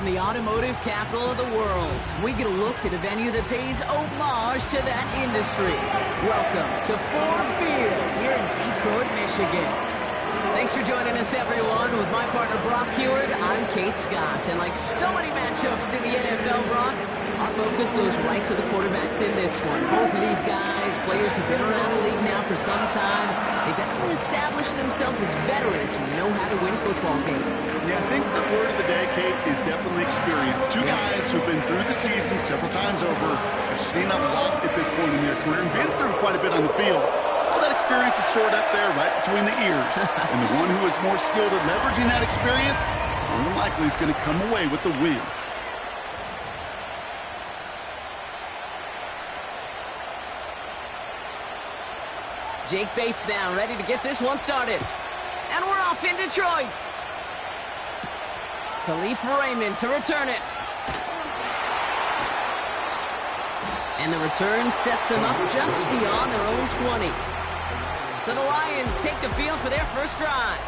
the automotive capital of the world, we get a look at a venue that pays homage to that industry. Welcome to Ford Field here in Detroit, Michigan. Thanks for joining us, everyone. With my partner, Brock Heward, I'm Kate Scott. And like so many matchups in the NFL, Brock, our focus goes right to the quarterbacks in this one. Both of these guys, players who've been around the league now for some time, they've definitely established themselves as veterans who know how to win football games. Yeah, I think the word of the day, Kate, is definitely experience. Two guys who've been through the season several times over, have seen a lot at this point in their career, and been through quite a bit on the field. All that experience is stored up there right between the ears. And the one who is more skilled at leveraging that experience, more than likely is going to come away with the win. Jake Bates now ready to get this one started. And we're off in Detroit. Khalif Raymond to return it. And the return sets them up just beyond their own 20. So the Lions take the field for their first drive.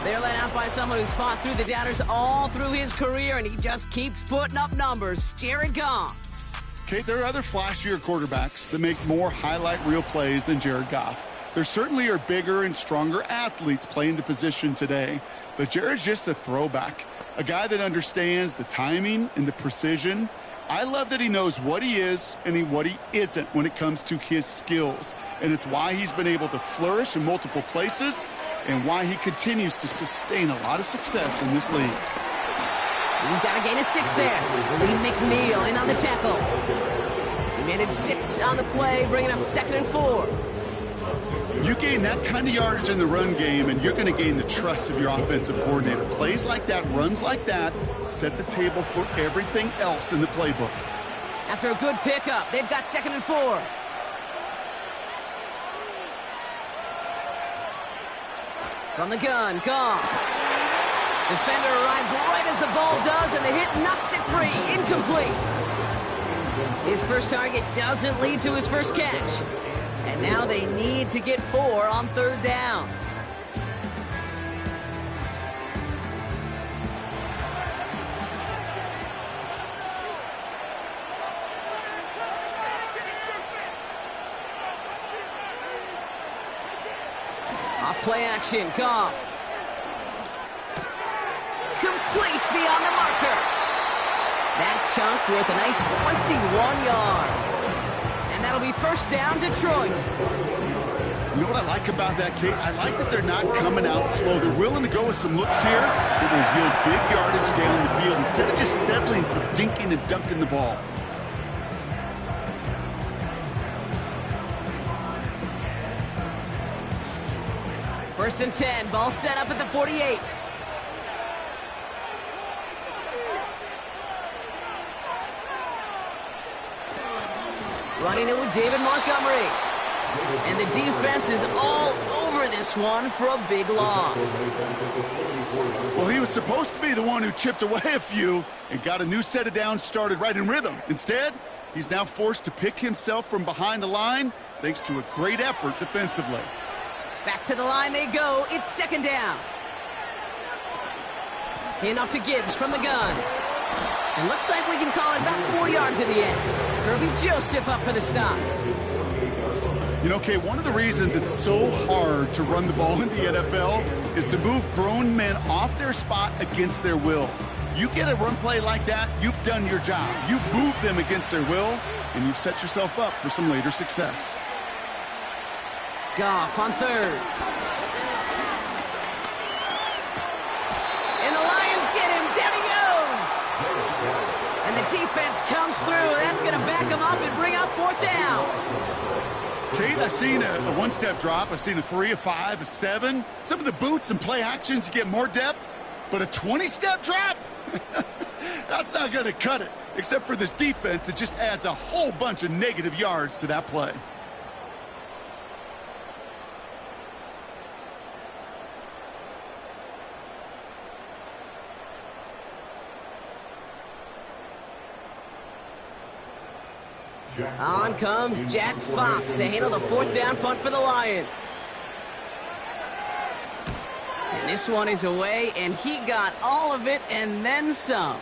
They're led out by someone who's fought through the doubters all through his career, and he just keeps putting up numbers. Jared Goff. Kate, there are other flashier quarterbacks that make more highlight reel plays than Jared Goff. There certainly are bigger and stronger athletes playing the position today, but Jared's just a throwback, a guy that understands the timing and the precision. I love that he knows what he is and what he isn't when it comes to his skills, and it's why he's been able to flourish in multiple places and why he continues to sustain a lot of success in this league. He's got a gain of 6 there. Lee McNeil in on the tackle. He managed 6 on the play, bringing up 2nd and 4. You gain that kind of yardage in the run game, and you're going to gain the trust of your offensive coordinator. Plays like that, runs like that, set the table for everything else in the playbook. After a good pickup, they've got 2nd and 4. From the gun, Goff. Defender arrives right as the ball does, and the hit knocks it free. Incomplete. His first target doesn't lead to his first catch. And now they need to get 4 on 3rd down. Off play action, Goff. Complete beyond the marker. That chunk worth a nice 21 yards. And that'll be 1st down, Detroit. You know what I like about that, Kate? I like that they're not coming out slow. They're willing to go with some looks here that will yield big yardage down the field instead of just settling for dinking and dunking the ball. First and 10, ball set up at the 48. Running it with David Montgomery. And the defense is all over this one for a big loss. Well, he was supposed to be the one who chipped away a few and got a new set of downs started right in rhythm. Instead, he's now forced to pick himself from behind the line thanks to a great effort defensively. Back to the line they go. It's 2nd down. Hand off to Gibbs from the gun. It looks like we can call it about 4 yards in the end. Kirby Joseph up for the stop. You know, Kay, one of the reasons it's so hard to run the ball in the NFL is to move grown men off their spot against their will. You get a run play like that, you've done your job. You've moved them against their will, and you've set yourself up for some later success. Goff on 3rd. And the Lions get him. Down he goes. And the defense comes through. That's going to back him up and bring up 4th down. Kate, I've seen a one-step drop. I've seen a 3, a 5, a 7. Some of the boots and play actions, you get more depth. But a 20-step drop? That's not going to cut it. Except for this defense, it just adds a whole bunch of negative yards to that play. On comes Jack Fox to handle the 4th down punt for the Lions. And this one is away, and he got all of it and then some.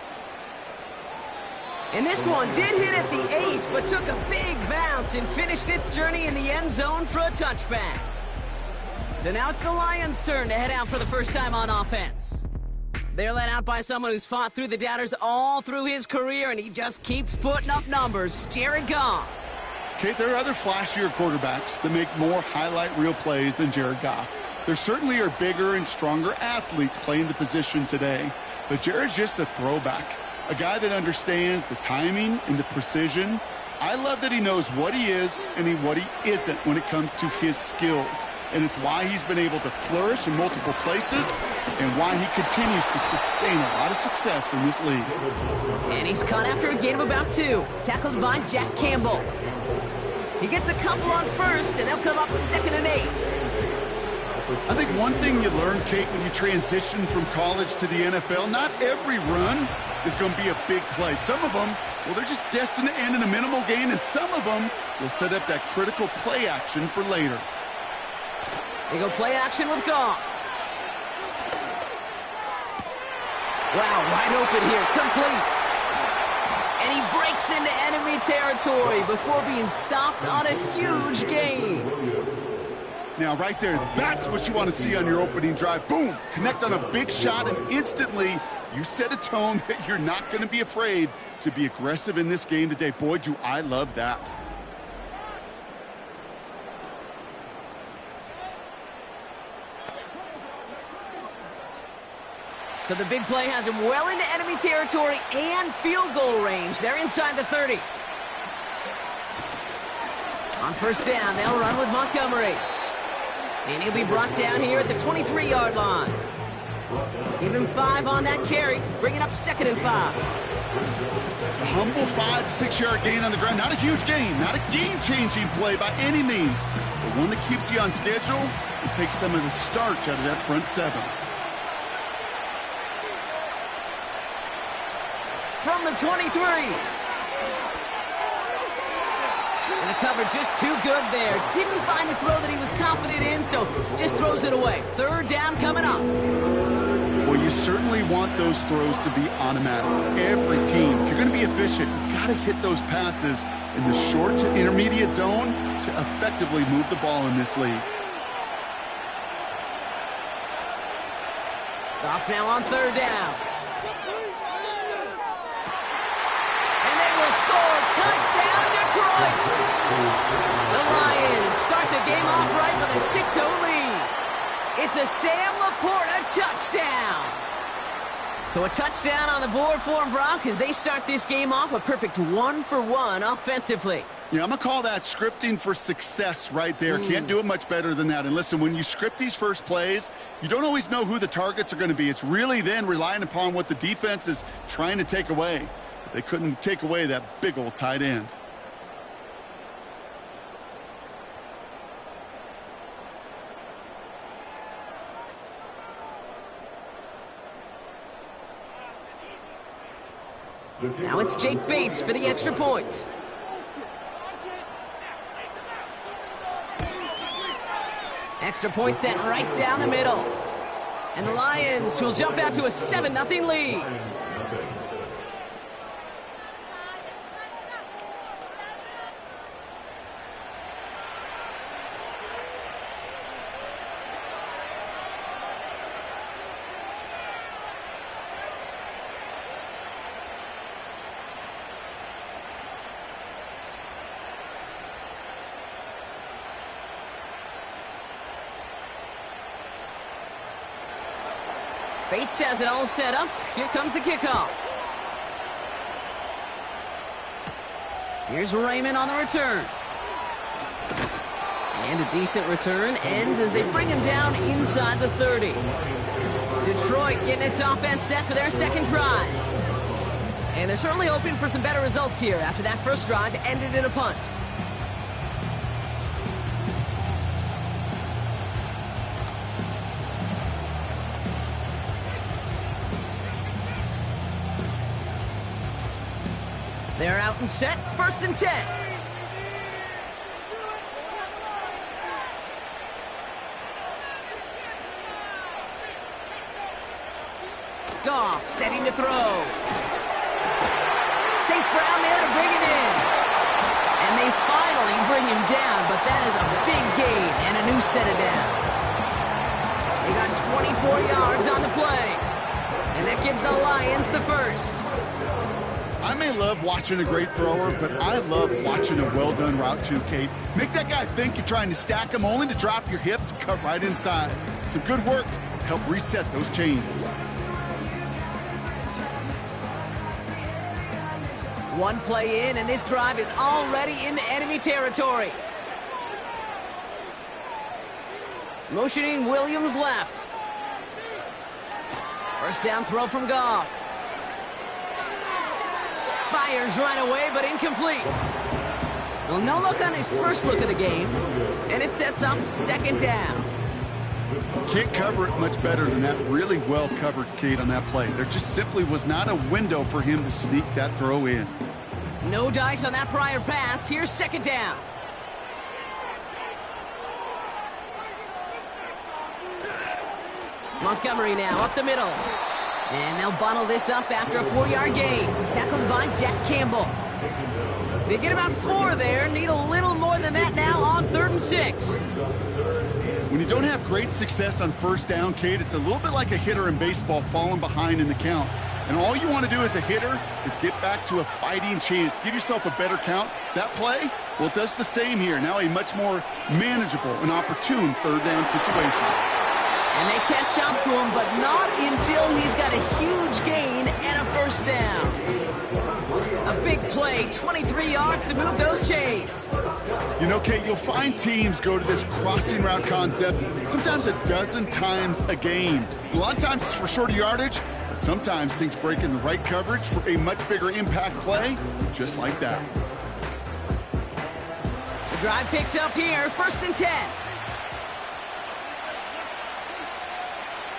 And this one did hit at the 8, but took a big bounce and finished its journey in the end zone for a touchback. So now it's the Lions' turn to head out for the first time on offense. They're led out by someone who's fought through the doubters all through his career, and he just keeps putting up numbers. Jared Goff. Kate, there are other flashier quarterbacks that make more highlight reel plays than Jared Goff. There certainly are bigger and stronger athletes playing the position today, but Jared's just a throwback, a guy that understands the timing and the precision. I love that he knows what he is and what he isn't when it comes to his skills, and it's why he's been able to flourish in multiple places and why he continues to sustain a lot of success in this league. And he's caught after a gain of about 2, tackled by Jack Campbell. He gets a couple on first, and they'll come up 2nd and 8. I think one thing you learn, Kate, when you transition from college to the NFL, not every run is going to be a big play. Some of them, well, they're just destined to end in a minimal gain, and some of them will set up that critical play action for later. They go play action with Goff. Wow, wide open here, complete. And he breaks into enemy territory before being stopped on a huge gain. Now, right there, that's what you want to see on your opening drive. Boom! Connect on a big shot, and instantly you set a tone that you're not going to be afraid to be aggressive in this game today. Boy, do I love that. So the big play has him well into enemy territory and field goal range. They're inside the 30. On first down, they'll run with Montgomery. And he'll be brought down here at the 23-yard line. Give him 5 on that carry, bring it up 2nd and 5. A humble 5 to 6-yard gain on the ground. Not a huge gain, not a game-changing play by any means, but one that keeps you on schedule and takes some of the starch out of that front 7. From the 23. And the cover just too good there. Didn't find the throw that he was confident in, so just throws it away. 3rd down coming up. Well, you certainly want those throws to be automatic. Every team, if you're going to be efficient, you've got to hit those passes in the short to intermediate zone to effectively move the ball in this league. Goff now on 3rd down. And they will score. Touchdown, Detroit! The Lions start the game off right with a 6-0 lead. It's a Sam Laporta touchdown. So a touchdown on the board for them, Brock, as they start this game off a perfect 1-for-1 offensively. Yeah, I'm going to call that scripting for success right there. Can't do it much better than that. And listen, when you script these first plays, you don't always know who the targets are going to be. It's really then relying upon what the defense is trying to take away. They couldn't take away that big old tight end. Now it's Jake Bates for the extra point. Extra point sent right down the middle. And the Lions will jump out to a 7-0 lead. Bates has it all set up. Here comes the kickoff. Here's Raymond on the return. And a decent return ends as they bring him down inside the 30. Detroit getting its offense set for their second drive. And they're certainly hoping for some better results here after that first drive ended in a punt. They're out and set, 1st and 10. Goff setting to throw. St. Brown there to bring it in. And they finally bring him down, but that is a big gain and a new set of downs. They got 24 yards on the play. And that gives the Lions the first. I may love watching a great thrower, but I love watching a well-done route too, Kate. Make that guy think you're trying to stack him, only to drop your hips, cut right inside. Some good work to help reset those chains. One play in, and this drive is already into enemy territory. Motioning Williams left. First down throw from Goff. Fires right away, but incomplete. Well, no look on his first look of the game, and it sets up second down. Can't cover it much better than that. Really well covered, Kate, on that play. There just simply was not a window for him to sneak that throw in. No dice on that prior pass. Here's second down. Montgomery now up the middle. And they'll bundle this up after a 4-yard gain. Tackled by Jack Campbell. They get about 4 there. Need a little more than that now on 3rd and 6. When you don't have great success on first down, Kate, it's a little bit like a hitter in baseball falling behind in the count. And all you want to do as a hitter is get back to a fighting chance. Give yourself a better count. That play, well, it does the same here. Now a much more manageable and opportune 3rd down situation. And they catch up to him, but not until he's got a huge gain and a first down. A big play, 23 yards to move those chains. You know, Kate, you'll find teams go to this crossing route concept sometimes a dozen times a game. A lot of times it's for shorter yardage, but sometimes things break in the right coverage for a much bigger impact play, just like that. The drive picks up here, 1st and 10.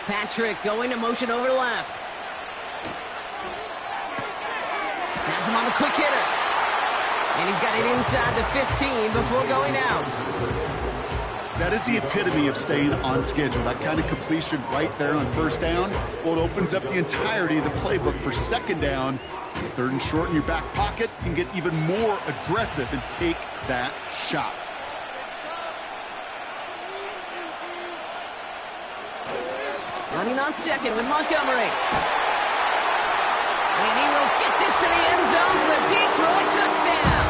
Patrick going to motion over left. Has him on the quick hitter. And he's got it inside the 15 before going out. That is the epitome of staying on schedule. That kind of completion right there on first down. Well, it opens up the entirety of the playbook for second down. 3rd and short in your back pocket. You can get even more aggressive and take that shot. Running on second with Montgomery. And he will get this to the end zone for the Detroit touchdown.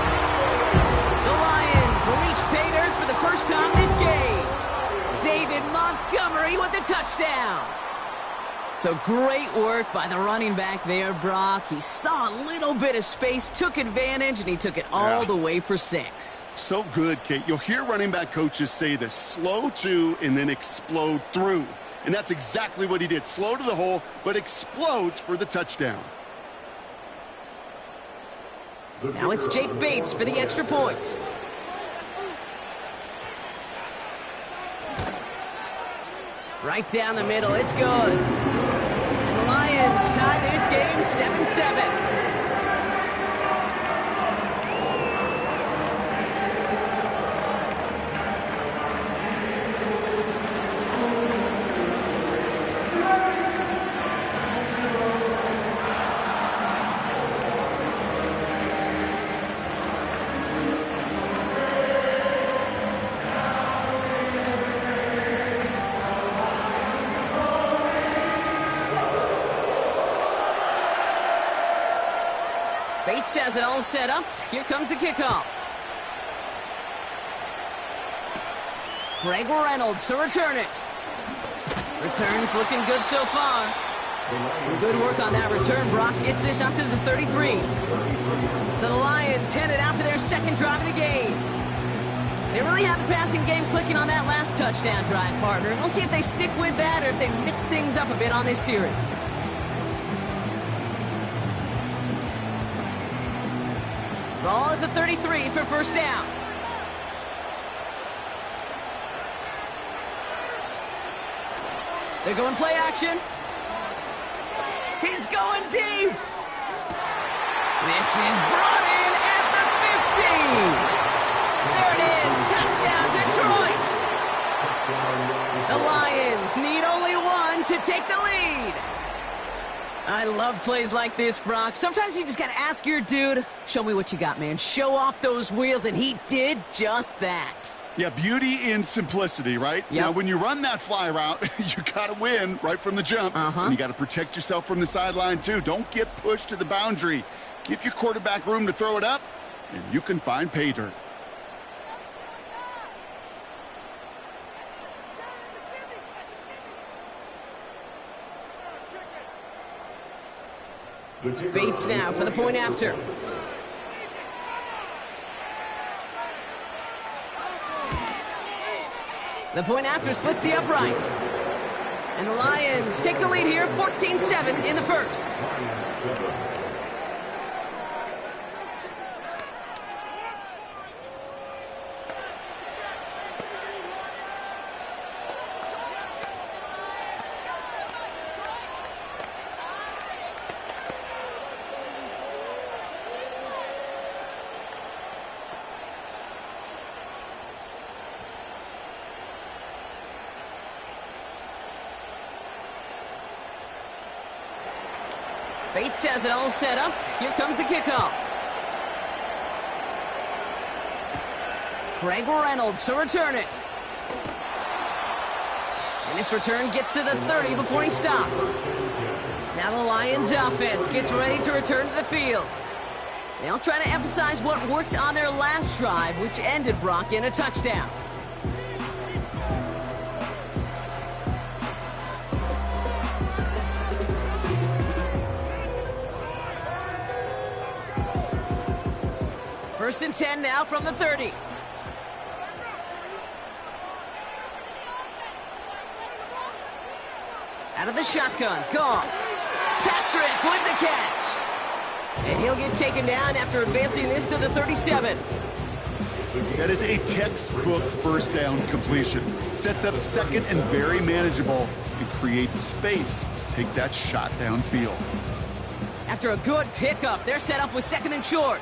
The Lions reach pay dirt for the first time this game. David Montgomery with the touchdown. So great work by the running back there, Brock. He saw a little bit of space, took advantage, and he took it all the way for 6. So good, Kate. You'll hear running back coaches say this: slow to and then explode through. And that's exactly what he did. Slow to the hole, but explodes for the touchdown. Now it's Jake Bates for the extra point. Right down the middle, it's good. And the Lions tie this game 7-7. Bates has it all set up. Here comes the kickoff. Greg Reynolds to return it. Returns looking good so far. Some good work on that return. Brock gets this up to the 33. So the Lions headed out for their second drive of the game. They really have the passing game clicking on that last touchdown drive, partner. We'll see if they stick with that or if they mix things up a bit on this series. Ball at the 33 for first down. They're going play action. He's going deep. This is brought in at the 15. There it is. Touchdown, Detroit. The Lions need only one to take the lead. I love plays like this, Brock. Sometimes you just got to ask your dude, show me what you got, man. Show off those wheels, and he did just that. Yeah, beauty in simplicity, right? Yep. Now, when you run that fly route, you got to win right from the jump. And you got to protect yourself from the sideline, too. Don't get pushed to the boundary. Give your quarterback room to throw it up, and you can find pay dirt. Bates now for the point after. The point after splits the uprights. And the Lions take the lead here, 14-7 in the first. Bates has it all set up. Here comes the kickoff. Greg Reynolds to return it. And this return gets to the 30 before he stopped. Now the Lions offense gets ready to return to the field. They'll try to emphasize what worked on their last drive, which ended Brock in a touchdown. First and 10 now from the 30. Out of the shotgun, Goff. Patrick with the catch. And he'll get taken down after advancing this to the 37. That is a textbook first down completion. Sets up second and very manageable and creates space to take that shot downfield. After a good pickup, they're set up with second and short.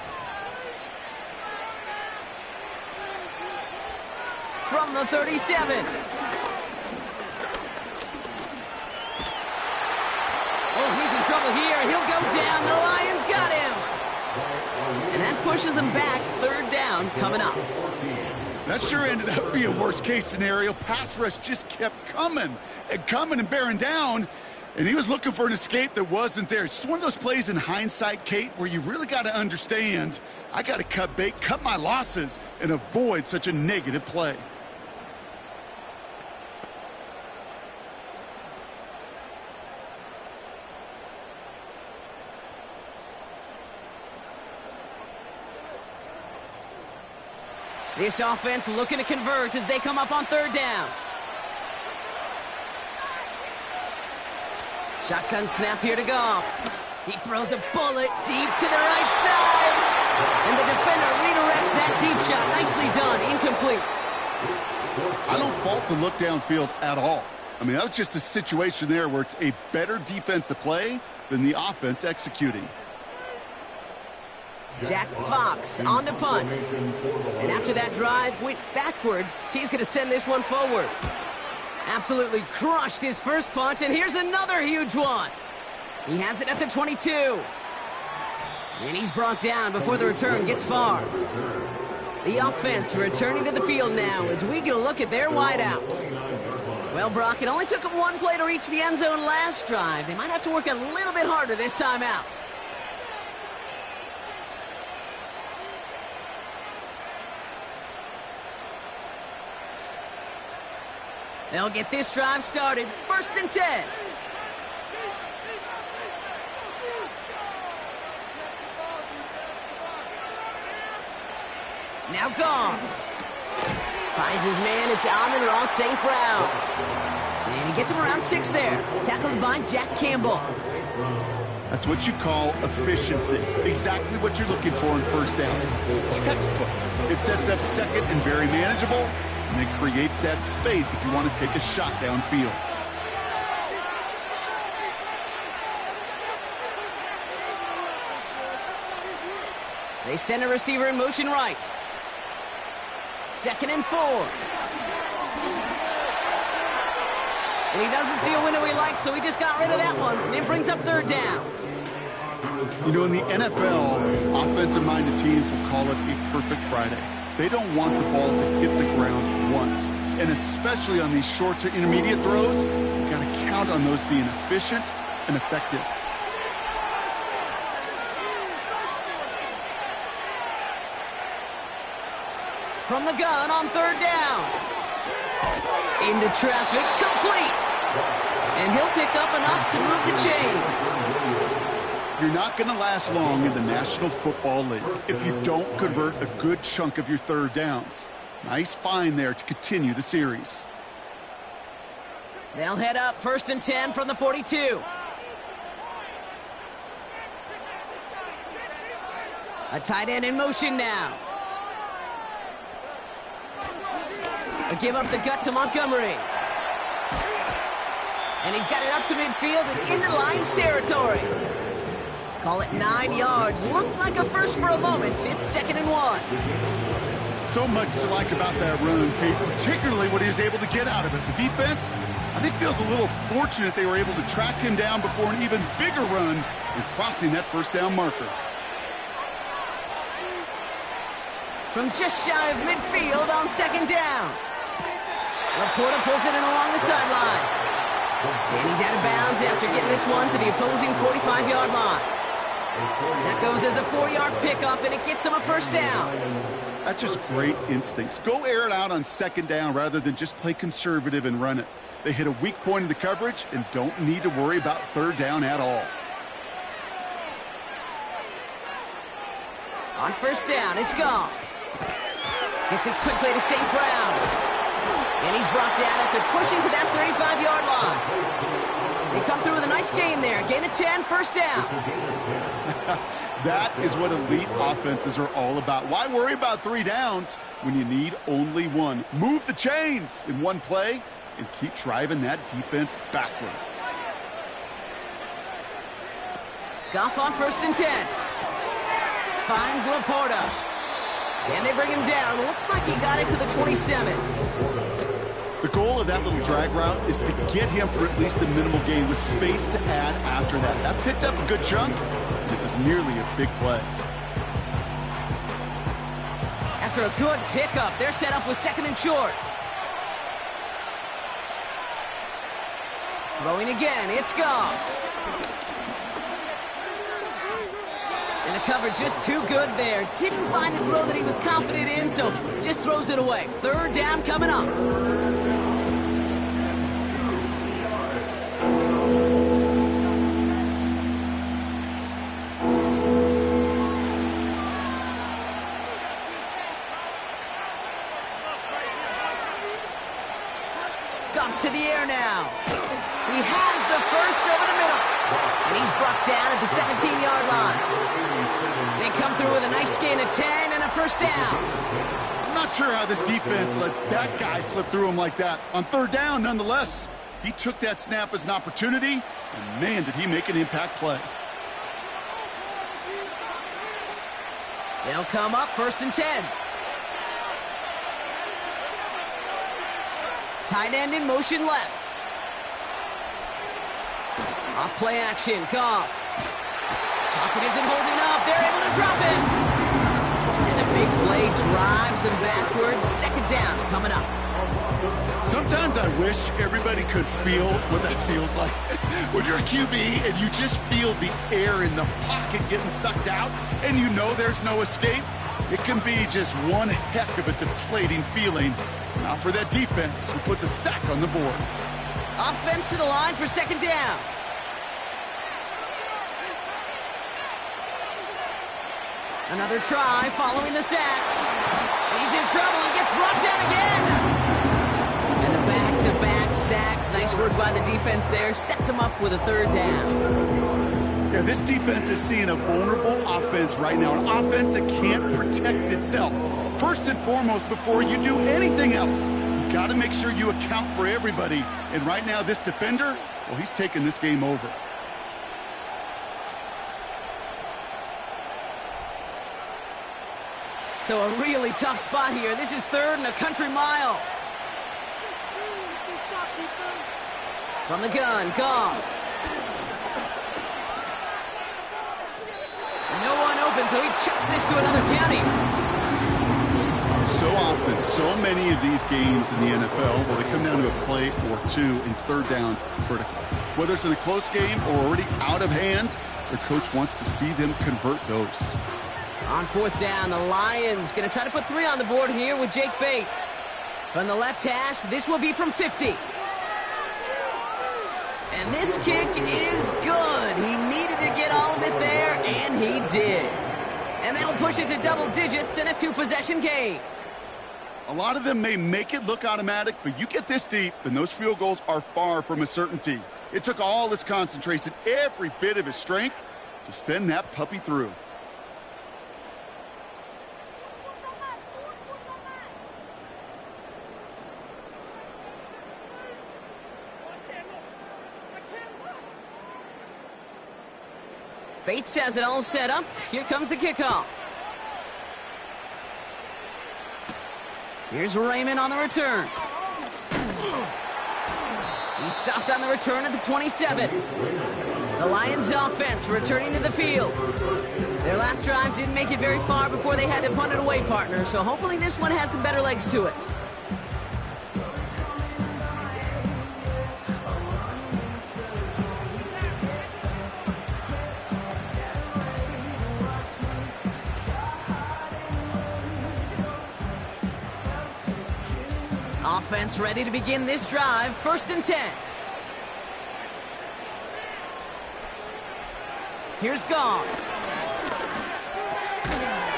From the 37. Oh, he's in trouble here. He'll go down. The Lions got him. And that pushes him back. Third down coming up. That sure ended up being a worst-case scenario. Pass rush just kept coming and bearing down. And he was looking for an escape that wasn't there. It's just one of those plays in hindsight, Kate, where you really got to understand, I got to cut bait, cut my losses, and avoid such a negative play. This offense looking to convert as they come up on third down. Shotgun snap here to Goff. He throws a bullet deep to the right side. And the defender redirects that deep shot. Nicely done. Incomplete. I don't fault the look downfield at all. I mean, that was just a situation there where it's a better defensive play than the offense executing. Jack Fox on the punt. And after that drive went backwards, he's going to send this one forward. Absolutely crushed his first punt, and here's another huge one. He has it at the 22. And he's brought down before the return gets far. The offense returning to the field now as we get a look at their wideouts. Well, Brock, it only took them one play to reach the end zone last drive. They might have to work a little bit harder this time out. They'll get this drive started. First and 10. Now Goff. Finds his man. It's Amon-Ra St. Brown. And he gets him around 6 there. Tackled by Jack Campbell. That's what you call efficiency. Exactly what you're looking for in first down. Textbook. It sets up second and very manageable. And it creates that space if you want to take a shot downfield. They send a receiver in motion right. Second and 4. And he doesn't see a window he likes so he just got rid of that one. And it brings up third down. You know, in the NFL, offensive-minded teams will call it a perfect Friday. They don't want the ball to hit the ground once. And especially on these short to intermediate throws, you got to count on those being efficient and effective. From the gun on third down. Into traffic, complete. And he'll pick up enough to move the chains. You're not going to last long in the National Football League if you don't convert a good chunk of your third downs. Nice find there to continue the series. They'll head up 1st and 10 from the 42. A tight end in motion now. A give up the gut to Montgomery. And he's got it up to midfield and into Lions territory. Call it 9 yards. Looks like a first for a moment. It's 2nd and 1. So much to like about that run, Kate, particularly what he was able to get out of it. The defense, I think, feels a little fortunate they were able to track him down before an even bigger run and crossing that first down marker. From just shy of midfield on 2nd down. Laporta pulls it in along the sideline. And he's out of bounds after getting this one to the opposing 45-yard line. That goes as a 4-yard pickup, and it gets him a first down. That's just great instincts. Go air it out on 2nd down rather than just play conservative and run it. They hit a weak point in the coverage and don't need to worry about 3rd down at all. On 1st down, it's Goff. Gets it quickly to St. Brown. And he's brought down after pushing to that 35-yard line. They come through with a nice gain there. Gain of 10, 1st down. That is what elite offenses are all about. Why worry about 3 downs when you need only 1? Move the chains in one play and keep driving that defense backwards. Goff on 1st and 10. Finds Laporta. And they bring him down. Looks like he got it to the 27. The goal of that little drag route is to get him for at least a minimal gain with space to add after that. That picked up a good chunk. It was nearly a big play. After a good pickup, they're set up with 2nd and short. Throwing again, it's Goff. And the coverage just too good there. Didn't find the throw that he was confident in, so just throws it away. 3rd down coming up. Goff to the air now. He has the first over the middle. And he's brought down at the 17-yard line. They come through with a nice gain of 10 and a first down. I'm not sure how this defense let that guy slip through him like that. On 3rd down, nonetheless, he took that snap as an opportunity, and man, did he make an impact play. They'll come up 1st and 10. Tight end in motion left. Off play action, Goff. Pocket isn't holding up. They're able to drop it. And the big play drives them backwards. 2nd down coming up. Sometimes I wish everybody could feel what that feels like. When you're a QB and you just feel the air in the pocket getting sucked out and you know there's no escape, it can be just one heck of a deflating feeling. Now for that defense who puts a sack on the board. Offense to the line for 2nd down. Another try following the sack. He's in trouble and gets brought down again. And the back-to-back sacks. Nice work by the defense there. Sets him up with a 3rd down. Yeah, this defense is seeing a vulnerable offense right now. An offense that can't protect itself. First and foremost, before you do anything else, you got to make sure you account for everybody. And right now, this defender, well, he's taking this game over. So a really tough spot here. This is 3rd and a country mile. From the gun, Goff. No one open, so he chucks this to another county. So often, so many of these games in the NFL, well, they come down to a play or two in third downs critical. Whether it's in a close game or already out of hands, their coach wants to see them convert those. On fourth down, the Lions going to try to put 3 on the board here with Jake Bates. From the left hash, this will be from 50. And this kick is good. He needed to get all of it there, and he did. And that'll push it to double digits in a 2-possession game. A lot of them may make it look automatic, but you get this deep, and those field goals are far from a certainty. It took all his concentration, every bit of his strength, to send that puppy through. Bates has it all set up. Here comes the kickoff. Here's Raymond on the return. He's stopped on the return at the 27. The Lions offense returning to the field. Their last drive didn't make it very far before they had to punt it away, partner, so hopefully this one has some better legs to it. Offense ready to begin this drive. 1st and 10. Here's Goff.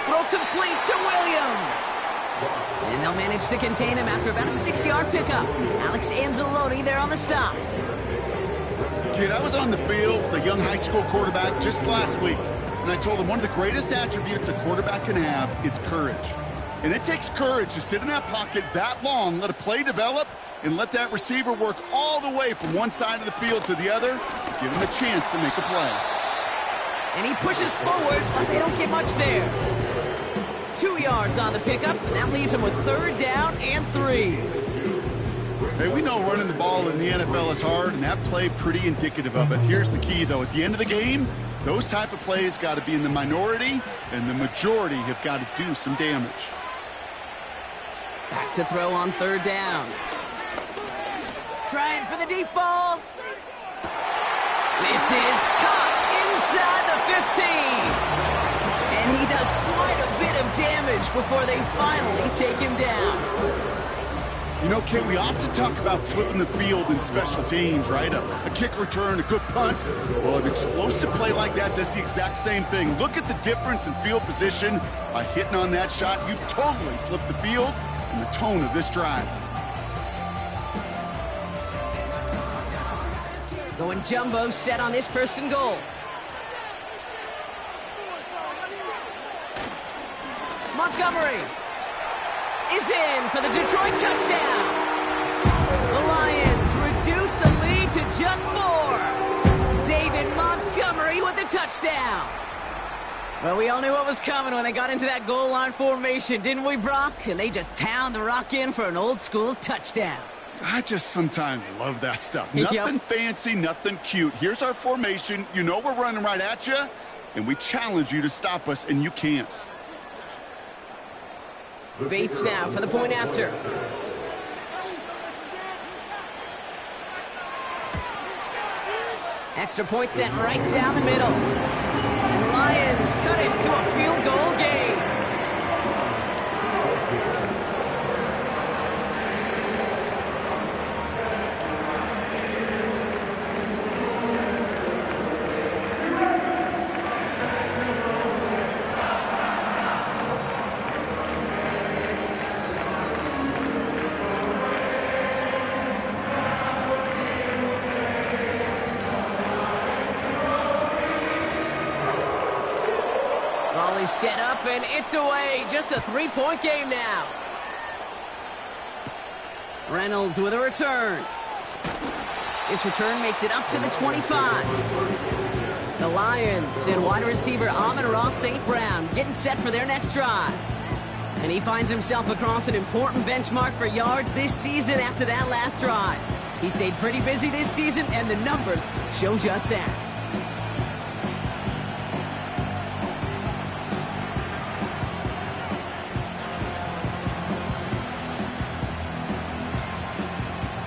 Throw complete to Williams. And they'll manage to contain him after about a 6-yard pickup. Alex Anzalone there on the stop. Kid, I was on the field, the young high school quarterback, just last week. And I told him one of the greatest attributes a quarterback can have is courage. And it takes courage to sit in that pocket that long, let a play develop, and let that receiver work all the way from one side of the field to the other, give him a chance to make a play. And he pushes forward, but they don't get much there. 2 yards on the pickup, and that leaves him with 3rd down and 3. Hey, we know running the ball in the NFL is hard, and that play pretty indicative of it. Here's the key, though. At the end of the game, those type of plays got to be in the minority, and the majority have got to do some damage. Back to throw on 3rd down. Trying for the deep ball. This is caught inside the 15. And he does quite a bit of damage before they finally take him down. You know, Kate, we often talk about flipping the field in special teams, right? A kick return, a good punt. Well, an explosive play like that does the exact same thing. Look at the difference in field position. By hitting on that shot, you've totally flipped the field and the tone of this drive. Going jumbo set on this 1st and goal. Montgomery is in for the Detroit touchdown. The Lions reduce the lead to just 4. David Montgomery with the touchdown. Well, we all knew what was coming when they got into that goal line formation, didn't we, Brock? And they just pound the rock in for an old-school touchdown. I just sometimes love that stuff. Nothing fancy, nothing cute. Here's our formation. You know we're running right at you, and we challenge you to stop us, and you can't. Bates now for the point after. Extra point sent right down the middle. And the Lions cut it to a field goal game. Volley set up, and it's away. Just a 3-point game now. Reynolds with a return. This return makes it up to the 25. The Lions and wide receiver Amon-Ra St. Brown getting set for their next drive. And he finds himself across an important benchmark for yards this season after that last drive. He stayed pretty busy this season, and the numbers show just that.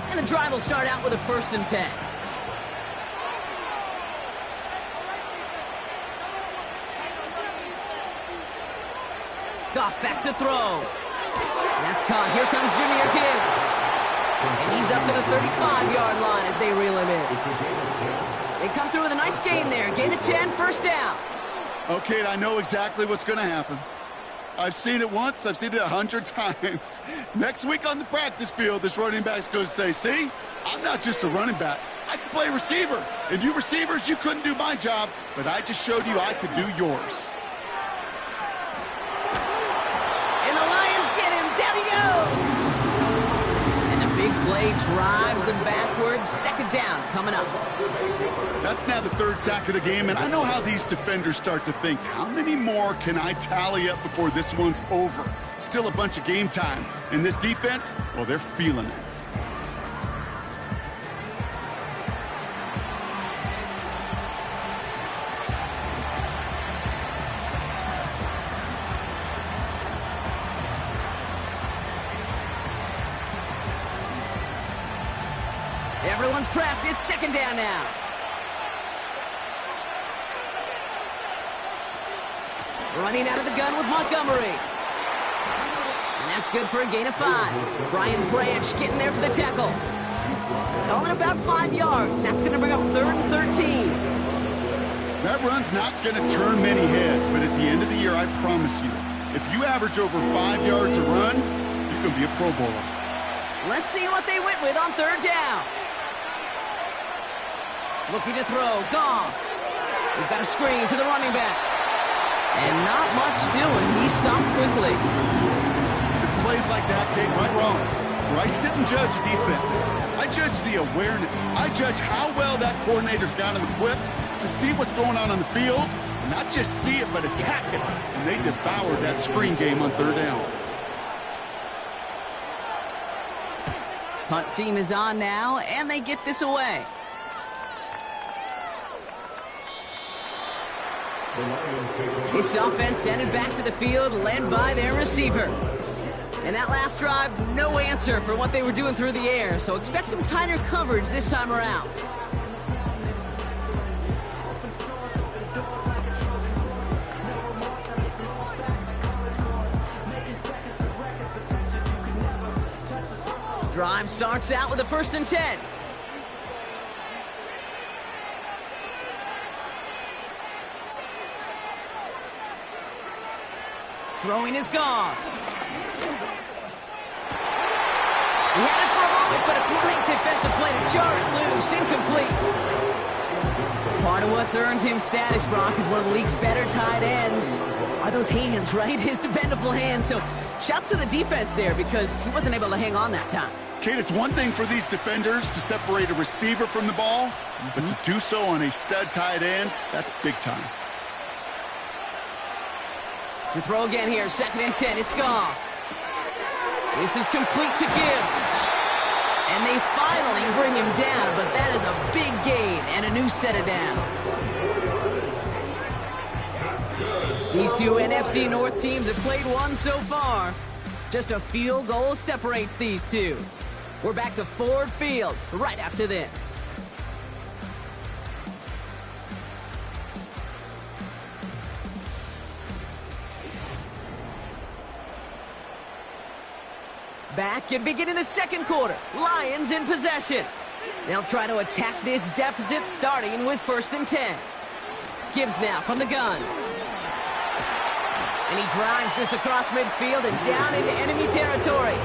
And the drive will start out with a 1st and 10. Goff back to throw. That's caught. Here comes Jahmyr Gibbs. And he's up to the 35-yard line as they reel him in. They come through with a nice gain there. Gain of 10, 1st down. Okay, I know exactly what's going to happen. I've seen it once. I've seen it 100 times. Next week on the practice field, this running back's going to say, see, I'm not just a running back. I can play receiver. And you receivers, you couldn't do my job, but I just showed you I could do yours. Big play drives them backwards. 2nd down coming up. That's now the 3rd sack of the game, and I know how these defenders start to think. How many more can I tally up before this one's over? Still a bunch of game time. And this defense, well, they're feeling it. Everyone's prepped. It's 2nd down now. Running out of the gun with Montgomery. And that's good for a gain of 5. Brian Branch getting there for the tackle. Calling about 5 yards. That's going to bring up 3rd and 13. That run's not going to turn many heads, but at the end of the year, I promise you, if you average over 5 yards a run, you can be a Pro Bowler. Let's see what they went with on 3rd down. Looking to throw. Goff. We've got a screen to the running back. And not much doing. He stopped quickly. It's plays like that, Kate, right wrong. Where I sit and judge a defense. I judge the awareness. I judge how well that coordinator's got him equipped to see what's going on the field. And not just see it, but attack it. And they devoured that screen game on 3rd down. Punt team is on now, and they get this away. This offense headed back to the field, led by their receiver. And that last drive, no answer for what they were doing through the air, so expect some tighter coverage this time around. Drive starts out with a 1st and 10. Throwing is gone. He had it for a moment, but a great defensive play to jar it loose. Incomplete. Part of what's earned him status, Brock, is one of the league's better tight ends. Are those hands, right? His dependable hands. So shouts to the defense there because he wasn't able to hang on that time. Kate, it's one thing for these defenders to separate a receiver from the ball, but to do so on a stud tight end, that's big time. To throw again here, 2nd and 10, it's Goff. This is complete to Gibbs. And they finally bring him down, but that is a big gain and a new set of downs. These two NFC North teams have played one so far. Just a field goal separates these two. We're back to Ford Field right after this. Back and beginning the 2nd quarter. Lions in possession. They'll try to attack this deficit starting with 1st and 10. Gibbs now from the gun. And he drives this across midfield and down into enemy territory.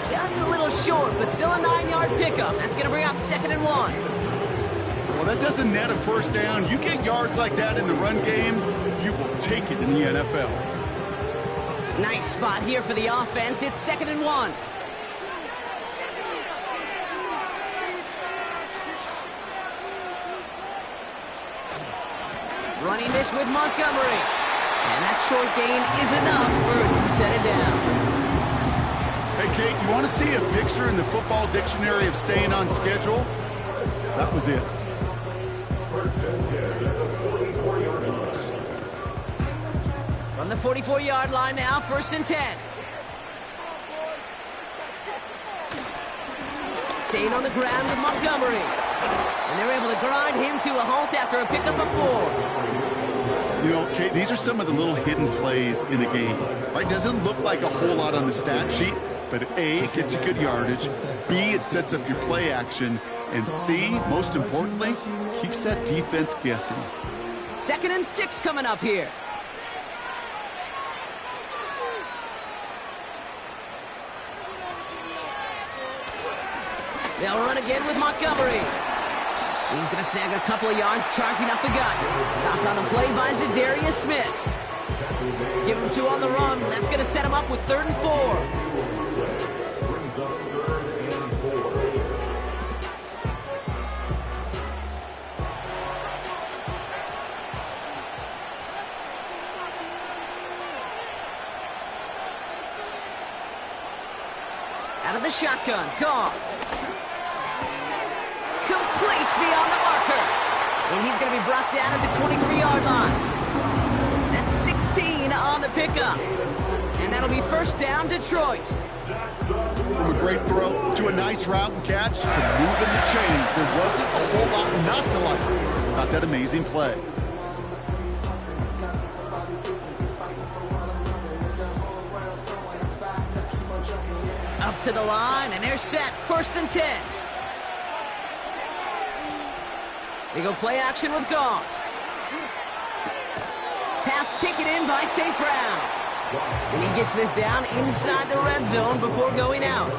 Just a little short, but still a 9-yard pickup. That's going to bring up 2nd and 1. Well, that doesn't net a 1st down. You get yards like that in the run game, you will take it in the NFL. Nice spot here for the offense. It's 2nd and 1. Running this with Montgomery. And that short gain is enough for a new set of downs. Hey, Kate, you want to see a picture in the football dictionary of staying on schedule? That was it. From the 44-yard line now, 1st and 10. Staying on the ground with Montgomery. And they're able to grind him to a halt after a pickup of 4. You know, Kate, these are some of the little hidden plays in a game. Right? Doesn't look like a whole lot on the stat sheet, but A, it gets you good yardage. B, it sets up your play action. And C, most importantly, keeps that defense guessing. 2nd and 6 coming up here. They'll run again with Montgomery. He's going to snag a couple of yards, charging up the gut. Stopped on the play by Zadarius Smith. Give him 2 on the run. That's going to set him up with 3rd and 4. Out of the shotgun, Goff. Complete beyond the marker. And he's going to be brought down at the 23-yard line. That's 16 on the pickup. And that'll be 1st down, Detroit. From a great throw to a nice route and catch to moving the chains. There wasn't a whole lot not to like about that amazing play. Up to the line, and they're set. 1st and 10. They go play action with Goff. Pass taken in by St. Brown. And he gets this down inside the red zone before going out.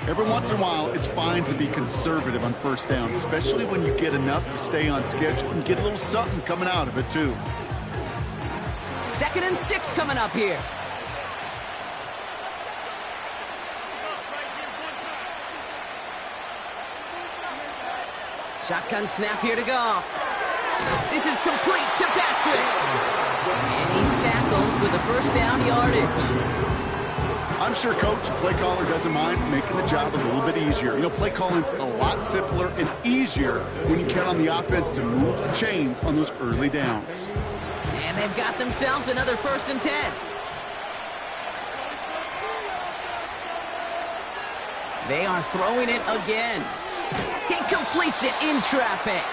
Every once in a while, it's fine to be conservative on 1st down, especially when you get enough to stay on schedule and get a little something coming out of it, too. 2nd and 6 coming up here. Shotgun snap here to Goff. This is complete to Patrick. And he's tackled with a 1st down yardage. I'm sure Coach, play caller, doesn't mind making the job a little bit easier. You know, play calling's a lot simpler and easier when you count on the offense to move the chains on those early downs. And they've got themselves another 1st and 10. They are throwing it again. He completes it in traffic.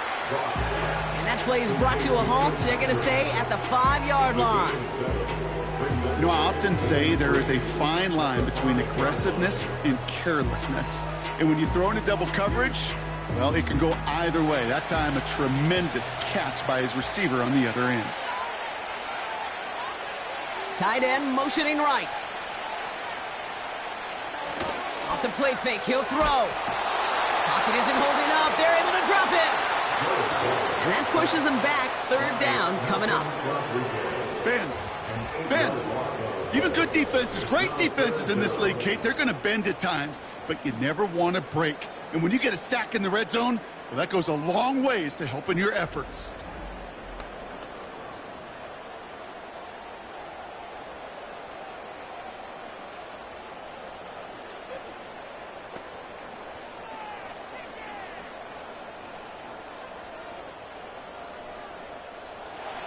And that play is brought to a halt, they're going to say, at the 5-yard line. You know, I often say there is a fine line between aggressiveness and carelessness. And when you throw into double coverage, well, it can go either way. That time, a tremendous catch by his receiver on the other end. Tight end motioning right. Off the play fake, he'll throw. Pocket isn't holding up. They're able to drop it. And that pushes them back. 3rd down coming up. Bend. Even good defenses, great defenses in this league, Kate, they're going to bend at times, but you never want to break. And when you get a sack in the red zone, well, that goes a long ways to helping your efforts.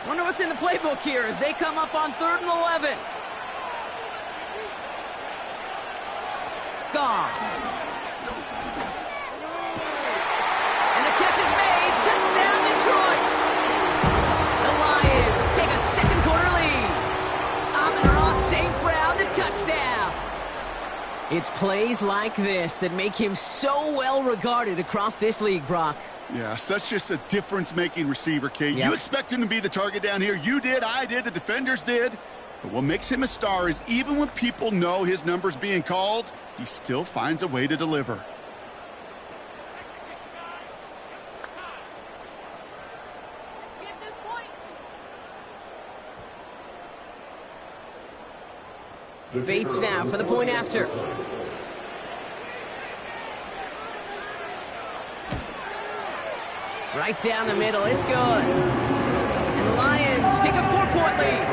Wonder what's in the playbook here as they come up on 3rd and 11. Gone. And the catch is made. Touchdown, Detroit. The Lions take a 2nd quarter lead. Amon-Ra St. Brown, the touchdown. It's plays like this that make him so well regarded across this league, Brock. Yeah, such just a difference-making receiver, Kate. Yep. You expect him to be the target down here. You did, I did, the defenders did. But what makes him a star is even when people know his number's being called, he still finds a way to deliver. Bates now for the point after. Right down the middle, it's good. And the Lions take a 4-point lead.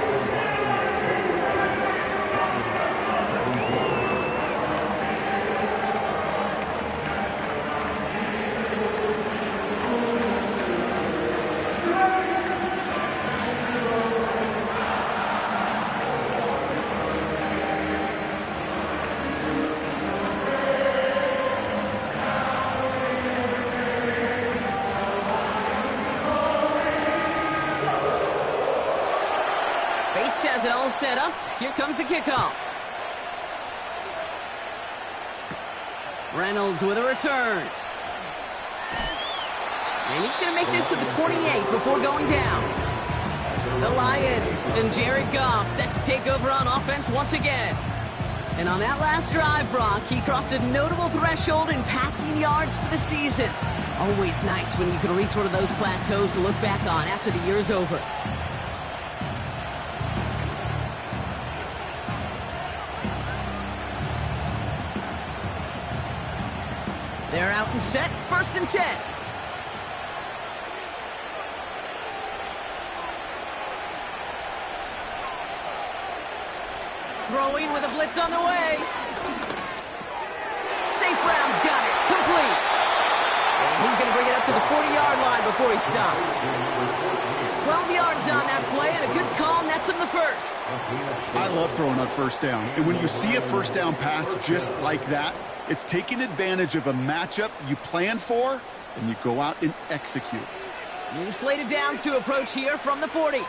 has it all set up. Here comes the kickoff. Reynolds with a return. And he's going to make this to the 28 before going down. The Lions and Jared Goff set to take over on offense once again. And on that last drive, Brock, he crossed a notable threshold in passing yards for the season. Always nice when you can reach one of those plateaus to look back on after the year's over. They're out and set, 1st and 10. Throwing with a blitz on the way. St. Brown's got it, complete. And he's going to bring it up to the 40-yard line before he stopped. 12 yards on that play, and a good call nets him the first. I love throwing on 1st down. And when you see a 1st down pass just like that, it's taking advantage of a matchup you plan for, and you go out and execute. New slated downs to approach here from the 40.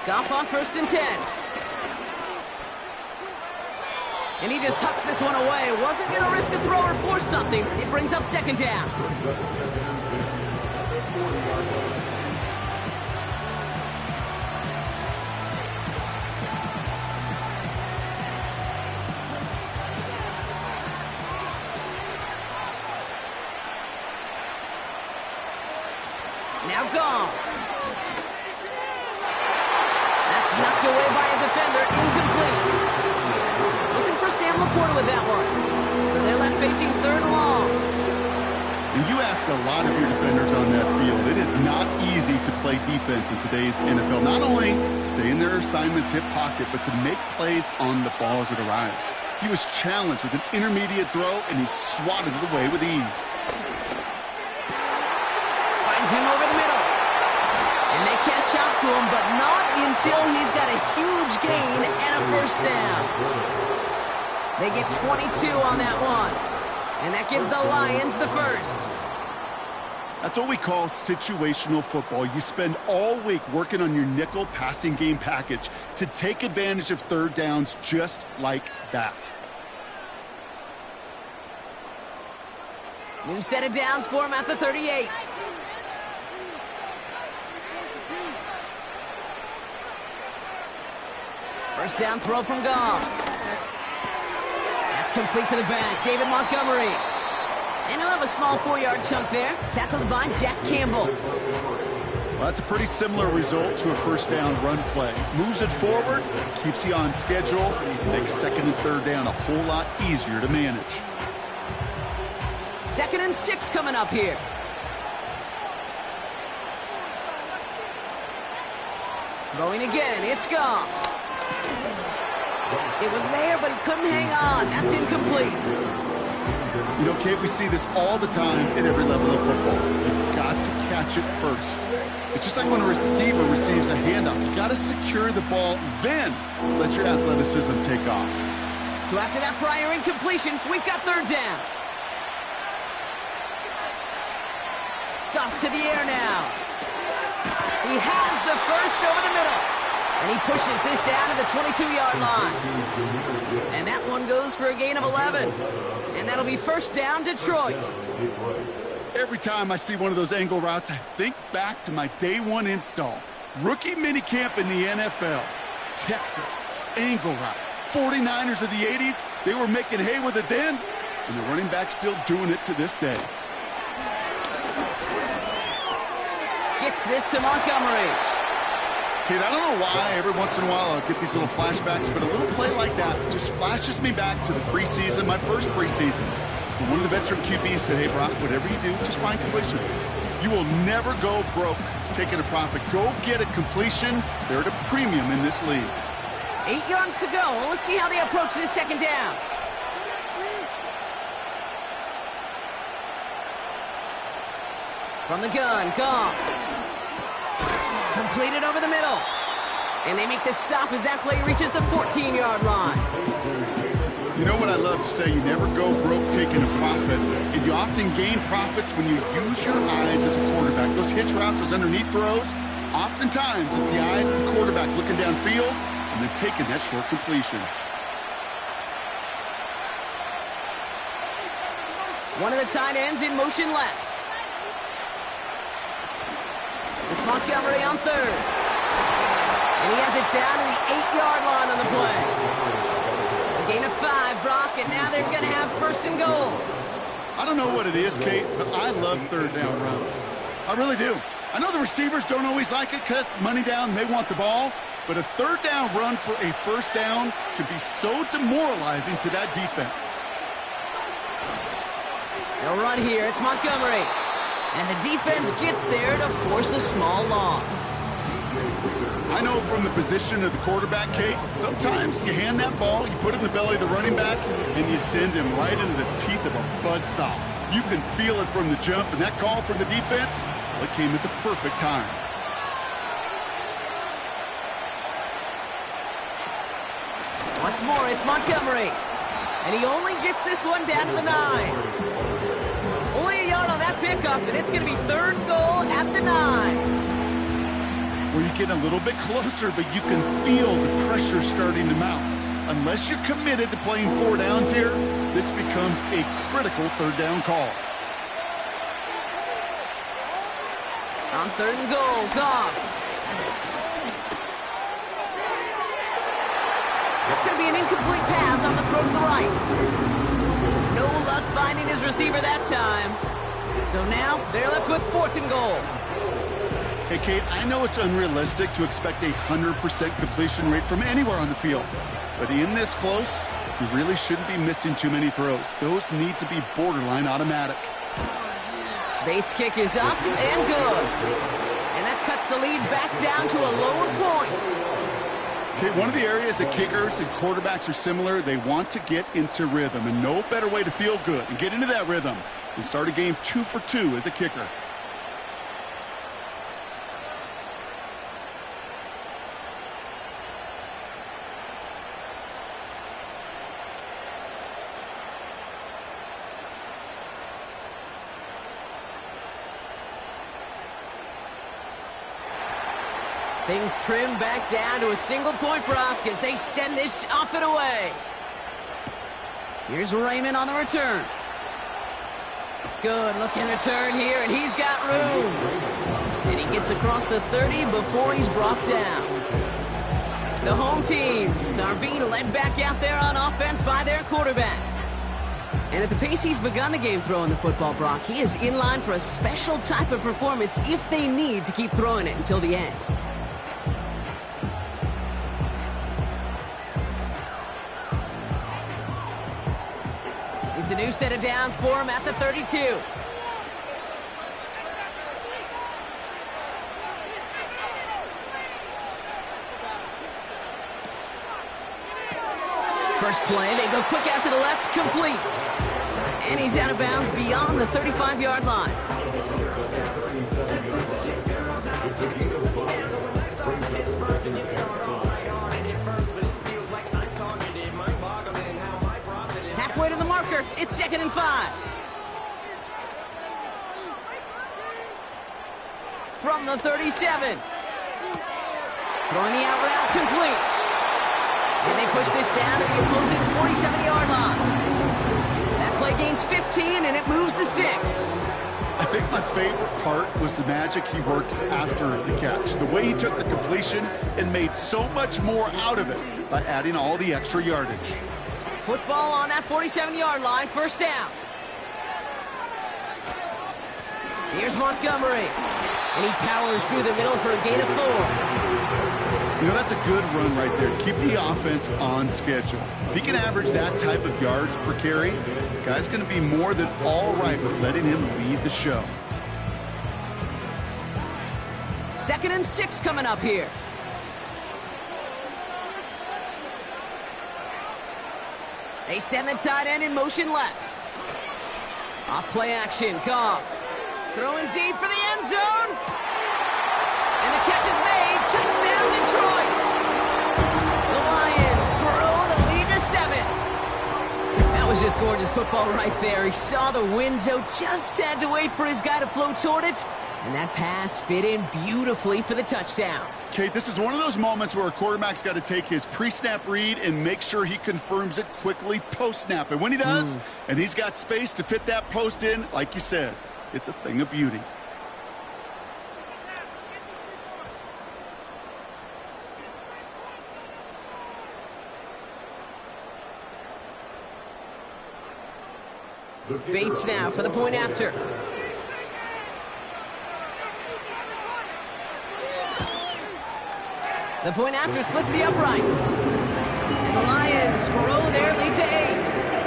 Goff on 1st and 10. And he just hucks this one away. Wasn't going to risk a throw or force something. It brings up 2nd down. Now Goff. That's knocked away by a defender, incomplete. Looking for Sam Laporta with that one. So they're left facing 3rd and long. And you ask a lot of your defenders on that field. It is not easy to play defense in today's NFL. Not only stay in their assignment's hip pocket, but to make plays on the ball as it arrives. He was challenged with an intermediate throw, and he swatted it away with ease. Finds him over the middle. And they catch up to him, but not until he's got a huge gain and a 1st down. They get 22 on that one. And that gives the Lions the 1st. That's what we call situational football. You spend all week working on your nickel passing game package to take advantage of 3rd downs just like that. New set of downs for him at the 38. First down throw from Goff. That's complete to the back. David Montgomery. And he'll have a small 4-yard chunk there. Tackled by Jack Campbell. Well, that's a pretty similar result to a 1st down run play. Moves it forward, keeps you on schedule, makes 2nd and 3rd down a whole lot easier to manage. 2nd and 6 coming up here. Throwing again, it's Goff. It was there, but he couldn't hang on. That's incomplete. You know, Kate, we see this all the time at every level of football. You've got to catch it first. It's just like when a receiver receives a handoff. You've got to secure the ball, then let your athleticism take off. So after that prior incompletion, we've got 3rd down. Goff to the air now. He has the 1st over the middle. And he pushes this down to the 22-yard line. And that one goes for a gain of 11. And that'll be 1st down, Detroit. Every time I see one of those angle routes, I think back to my day 1 install. Rookie minicamp in the NFL. Texas, angle route. 49ers of the 80s, they were making hay with it then. And the running back's still doing it to this day. Gets this to Montgomery. Kid, I don't know why every once in a while I'll get these little flashbacks, but a little play like that just flashes me back to the preseason, my first preseason. When one of the veteran QBs said, hey, Brock, whatever you do, just find completions. You will never go broke taking a profit. Go get a completion. They're at a premium in this league. 8 yards to go. Well, let's see how they approach this 2nd down. From the gun, Goff. Completed over the middle. And they make the stop as that play reaches the 14-yard line. You know what I love to say? You never go broke taking a profit. And you often gain profits when you use your eyes as a quarterback. Those hitch routes, those underneath throws, Oftentimes, it's the eyes of the quarterback looking downfield and then taking that short completion. One of the tight ends in motion left. It's Montgomery on third. And he has it down to the 8-yard line on the play. A gain of 5, Brock, and now they're going to have first and goal. I don't know what it is, Kate, but I love third down runs. I really do. I know the receivers don't always like it because money down, they want the ball. But a third down run for a first down can be so demoralizing to that defense. They'll run here. It's Montgomery. And the defense gets there to force a small loss. I know from the position of the quarterback, Kate, sometimes you hand that ball, you put it in the belly of the running back, and you send him right into the teeth of a buzzsaw. You can feel it from the jump, and that call from the defense, well, it came at the perfect time. Once more, it's Montgomery. And he only gets this one down to the 9. Only a yard on that pickup, and it's going to be third and goal at the 9. Where you get a little bit closer, but you can feel the pressure starting to mount. Unless you're committed to playing 4 downs here, this becomes a critical third down call. On third and goal, Goff. That's going to be an incomplete pass on the throw to the right. No luck finding his receiver that time. So now they're left with 4th and goal. Hey, Kate, I know it's unrealistic to expect a 100% completion rate from anywhere on the field. But in this close, you really shouldn't be missing too many throws. Those need to be borderline automatic. Bates' kick is up and good. And that cuts the lead back down to a lower point. Okay, one of the areas that kickers and quarterbacks are similar, they want to get into rhythm. And no better way to feel good and get into that rhythm than start a game 2 for 2 as a kicker. Things trim back down to a single point, Brock, as they send this off and away. Here's Raymond on the return. Good looking return here, and he's got room. And he gets across the 30 before he's brought down. The home teams are being led back out there on offense by their quarterback. And at the pace he's begun the game throwing the football, Brock, he is in line for a special type of performance if they need to keep throwing it until the end. It's a new set of downs for him at the 32. First play, they go quick out to the left, complete. And he's out of bounds beyond the 35-yard line. Halfway to the marker, it's 2nd and 5. From the 37. Throwing the out route, complete. And they push this down to the opposing 47-yard line. That play gains 15, and it moves the sticks. I think my favorite part was the magic he worked after the catch. The way he took the completion and made so much more out of it by adding all the extra yardage. Football on that 47-yard line, first down. Here's Montgomery. And he powers through the middle for a gain of 4. You know, that's a good run right there. Keep the offense on schedule. If he can average that type of yards per carry, this guy's going to be more than all right with letting him lead the show. 2nd and 6 coming up here. They send the tight end in motion left. Off play action, Goff. Throwing deep for the end zone. And the catch is made. Touchdown, Detroit. The Lions grow the lead to 7. That was just gorgeous football right there. He saw the window, just had to wait for his guy to flow toward it, and that pass fit in beautifully for the touchdown. Kate, this is one of those moments where a quarterback's got to take his pre-snap read and make sure he confirms it quickly post-snap. And when he does, and he's got space to fit that post in, like you said, it's a thing of beauty. Bates now for the point after. The point after splits the uprights. And the Lions grow their lead to 8.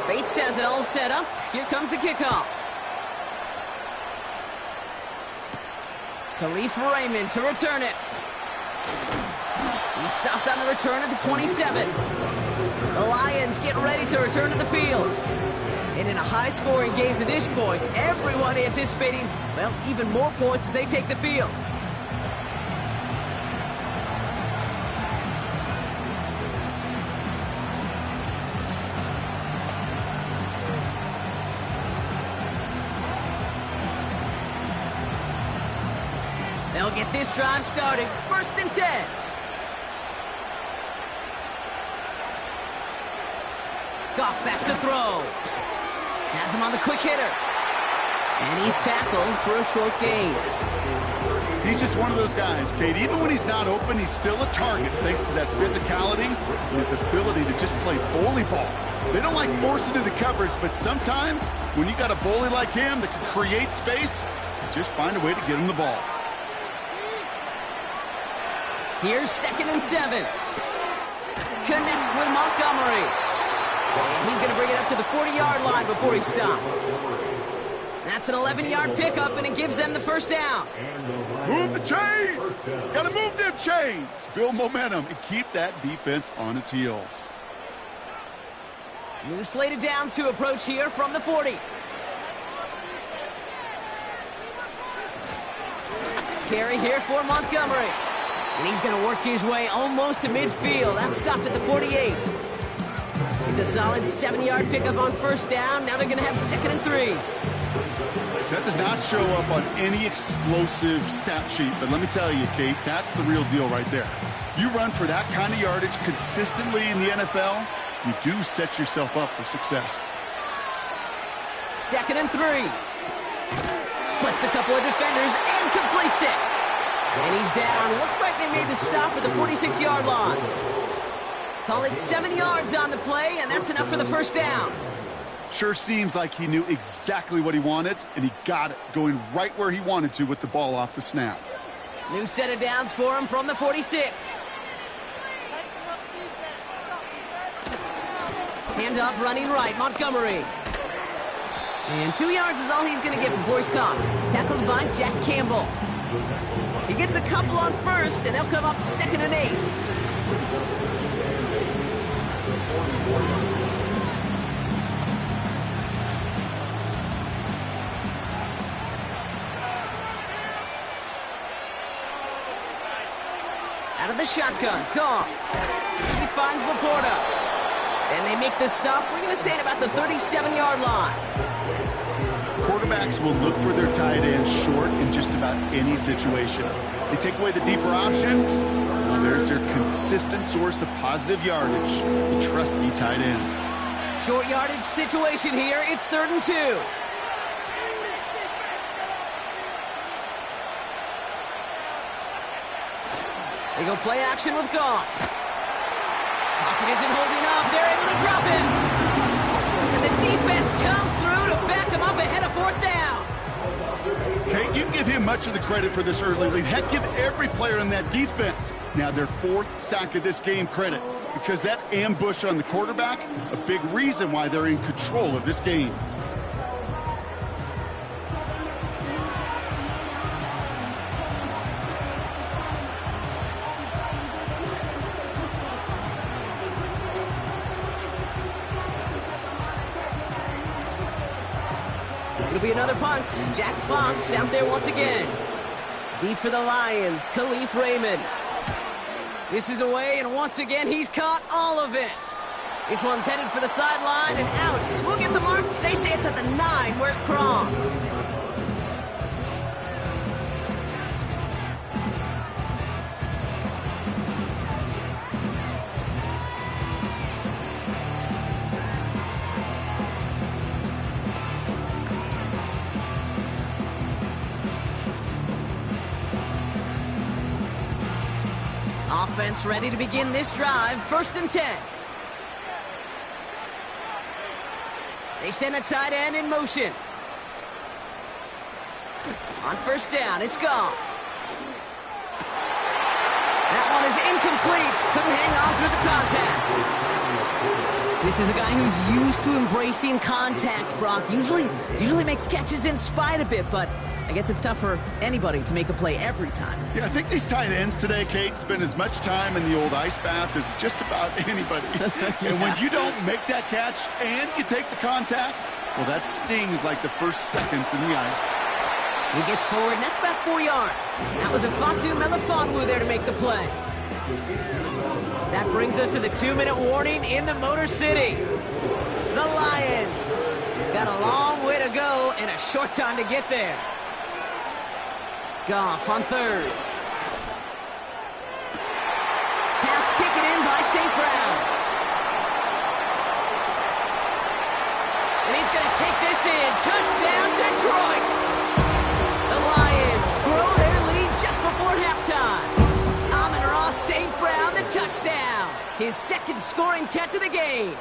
Bates has it all set up. Here comes the kickoff. Khalif Raymond to return it. He stopped on the return at the 27. The Lions getting ready to return to the field. And in a high-scoring game to this point, everyone anticipating, well, even more points as they take the field. They'll get this drive started. 1st and 10. Goff back to throw. Has him on the quick hitter. And he's tackled for a short gain. He's just one of those guys, Kate. Even when he's not open, he's still a target thanks to that physicality and his ability to just play bully ball. They don't like forcing into the coverage, but sometimes when you got a bully like him that can create space, just find a way to get him the ball. Here's 2nd and 7. Connects with Montgomery. And he's going to bring it up to the 40-yard line before he's stopped. That's an 11-yard pickup, and it gives them the first down. Move the chains. Got to move them chains. Build momentum and keep that defense on its heels. New slated downs to approach here from the 40. Carry here for Montgomery. And he's going to work his way almost to midfield. That's stopped at the 48. It's a solid 7-yard pickup on 1st down. Now they're going to have 2nd and 3. That does not show up on any explosive stat sheet. But let me tell you, Kate, that's the real deal right there. You run for that kind of yardage consistently in the NFL, you do set yourself up for success. 2nd and 3. Splits a couple of defenders and completes it. And he's down. Looks like they made the stop at the 46-yard line. Call it 7 yards on the play, and that's enough for the 1st down. Sure seems like he knew exactly what he wanted, and he got it, going right where he wanted to with the ball off the snap. New set of downs for him from the 46. Handoff running right, Montgomery. And 2 yards is all he's going to get before he's caught. Tackled by Jack Campbell. He gets a couple on 1st, and they'll come up 2nd and 8. Out of the shotgun, Goff. He finds Laporta. And they make the stop, we're going to say at about the 37-yard line. Quarterbacks will look for their tight end short in just about any situation. They take away the deeper options. Well, there's their consistent source of positive yardage, the trusty tight end. Short yardage situation here. It's 3rd and 2. They go play action with Goff. Pocket isn't holding up. They're able to drop it. And the defense comes through to back him up ahead of 4th down. Okay, you give him much of the credit for this early lead. Heck, give every player in that defense now their 4th sack of this game credit, because that ambush on the quarterback, a big reason why they're in control of this game. be another punt. Jack Fox out there once again. Deep for the Lions, Khalif Raymond. This is away, and once again, he's caught all of it. This one's headed for the sideline and out. We'll get the mark. They say it's at the 9 where it crossed. Offense ready to begin this drive. 1st and 10. They send a tight end in motion. On 1st down, it's Goff. That one is incomplete. Couldn't hang on through the contact. This is a guy who's used to embracing contact, Brock. Usually makes catches in spite of it, but I guess it's tough for anybody to make a play every time. Yeah, I think these tight ends today, Kate, spend as much time in the old ice bath as just about anybody. And when you don't make that catch and you take the contact, well, that stings like the first seconds in the ice. He gets forward, and that's about 4 yards. That was a Fatu Melifonwu there to make the play. That brings us to the 2-minute warning in the Motor City. The Lions got a long way to go and a short time to get there. Goff on 3rd. Pass taken in by St. Brown. And he's going to take this in. Touchdown, Detroit. The Lions grow their lead just before halftime. Amon-Ra St. Brown, the touchdown. His 2nd scoring catch of the game.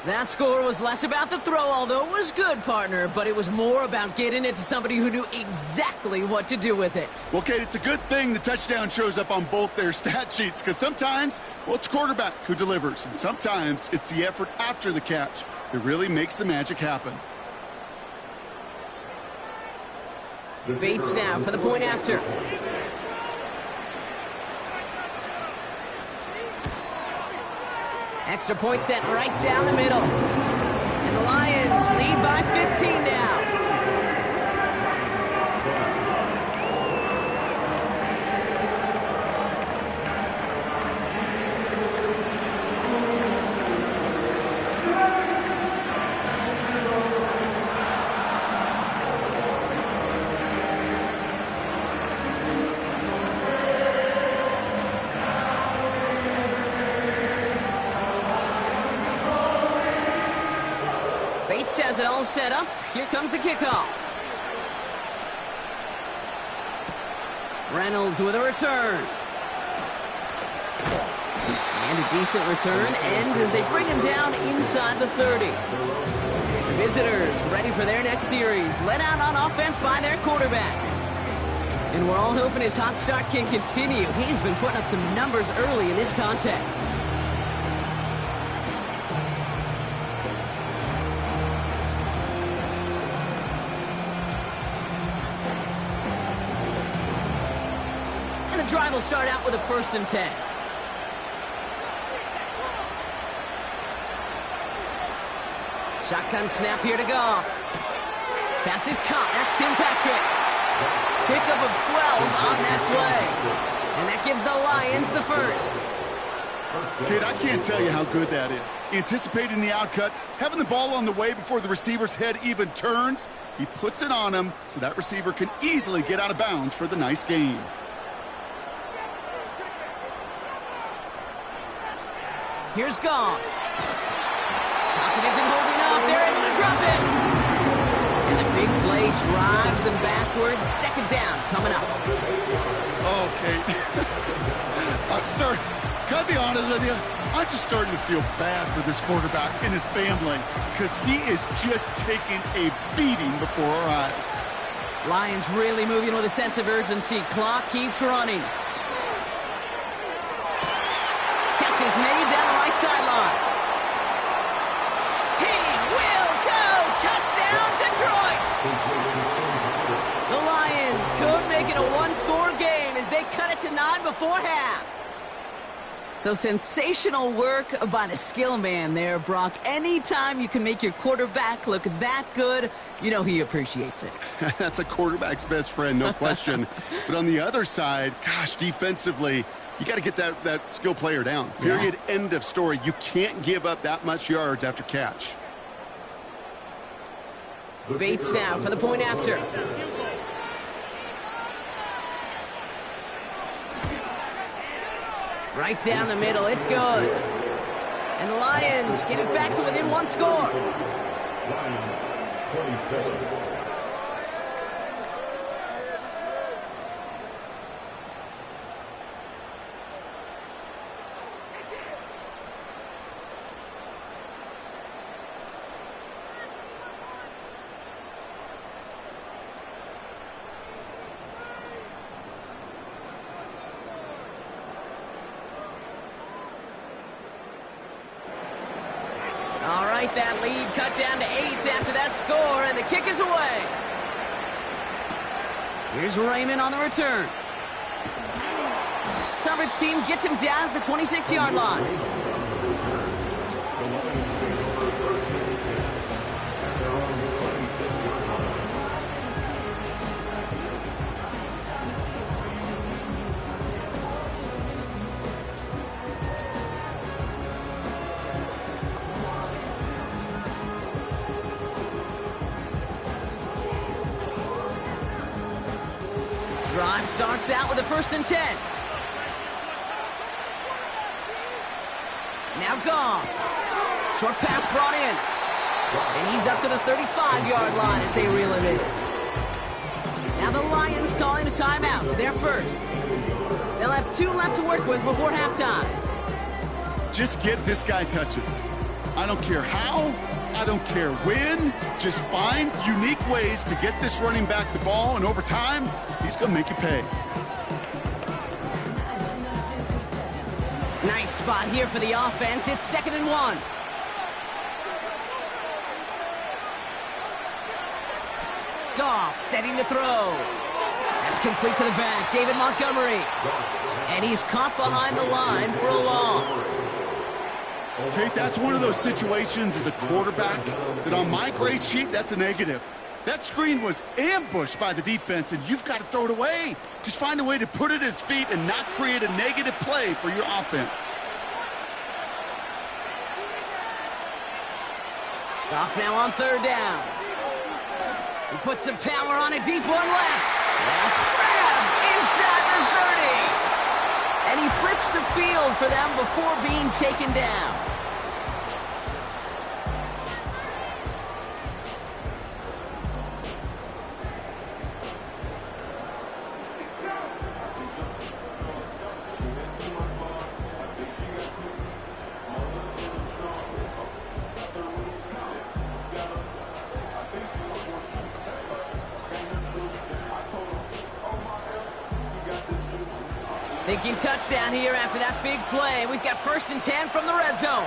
That score was less about the throw, although it was good, partner, but it was more about getting it to somebody who knew exactly what to do with it. Well, Kate, it's a good thing the touchdown shows up on both their stat sheets, because sometimes, well, it's quarterback who delivers, and sometimes it's the effort after the catch that really makes the magic happen. Bates now for the point after. Extra point set right down the middle. And the Lions lead by 15 now. Bates has it all set up. Here comes the kickoff. Reynolds with a return. And a decent return ends as they bring him down inside the 30. The visitors ready for their next series. Led out on offense by their quarterback. And we're all hoping his hot start can continue. He's been putting up some numbers early in this contest. And the drive will start out with a 1st and 10. Shotgun snap here to Goff. Pass is caught. That's Tim Patrick. Pickup of 12 on that play. And that gives the Lions the 1st. Kid, I can't tell you how good that is. Anticipating the outcut, having the ball on the way before the receiver's head even turns. He puts it on him so that receiver can easily get out of bounds for the nice gain. Here's Goff. Pocket isn't holding up. They're able to drop it. And the big play drives them backwards. 2nd down coming up. Okay. Can I be honest with you? I'm just starting to feel bad for this quarterback and his family because he is just taking a beating before our eyes. Lions really moving with a sense of urgency. Clock keeps running. Catch is made down the right sideline. He will go! Touchdown, Detroit! The Lions could make it a one-score game as they cut it to 9 before half. So sensational work by the skill man there, Brock. Anytime you can make your quarterback look that good, you know he appreciates it. That's a quarterback's best friend, no question. But on the other side, gosh, defensively, you got to get that skill player down. Period. Yeah. End of story. You can't give up that much yards after catch. Bates now for the point after. Right down the middle, it's good. And the Lions get it back to within one score. Lions, 27. That lead cut down to 8 after that score, and the kick is away. Here's Raymond on the return. Coverage team gets him down at the 26-yard line. Drive starts out with a 1st and 10. Now gone. Short pass brought in. And he's up to the 35-yard line as they reel him in. Now the Lions calling a timeout. They're first. They'll have 2 left to work with before halftime. Just get this guy touches. I don't care how. I don't care when. Just find unique ways to get this running back the ball, and over time, he's going to make you pay. Nice spot here for the offense. It's 2nd and 1. Goff setting to throw. That's complete to the back. David Montgomery. And he's caught behind the line for a loss. Okay, that's one of those situations as a quarterback that on my grade sheet, that's a negative. That screen was ambushed by the defense, and you've got to throw it away. Just find a way to put it at his feet and not create a negative play for your offense. Goff now on 3rd down. He puts some power on a deep one left. That's grabbed inside the 30. And he flips the field for them before being taken down. Thinking touchdown here after that big play. We've got 1st and 10 from the red zone.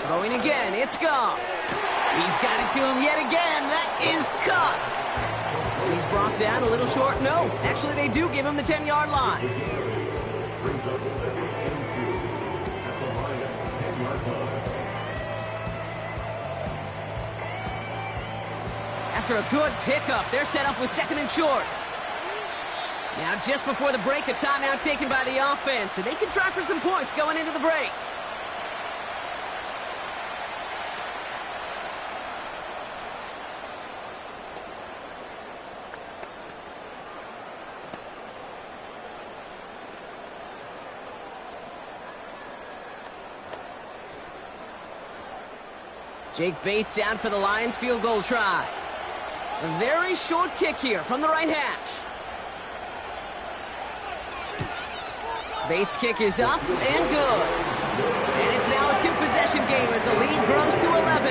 Throwing again, it's Goff. He's got it to him yet again. That is caught. And he's brought down a little short. No, actually they do give him the 10-yard line. Brings up 2nd and 2 at the Lions 10-yard line. After a good pickup, they're set up with 2nd and short. Now, just before the break, a timeout taken by the offense, and they can try for some points going into the break. Jake Bates out for the Lions field goal try. A very short kick here from the right hash. Bates' kick is up and good. And it's now a 2-possession game as the lead grows to 11.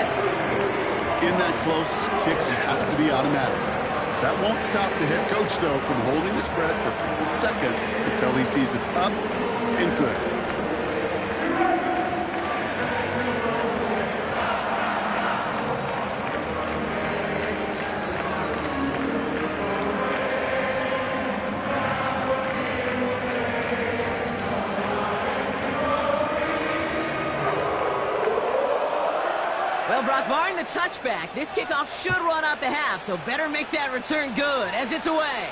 In that close, kicks have to be automatic. That won't stop the head coach, though, from holding his breath for a couple seconds until he sees it's up and good. Yeah, barring the touchback, this kickoff should run out the half, so better make that return good as it's away.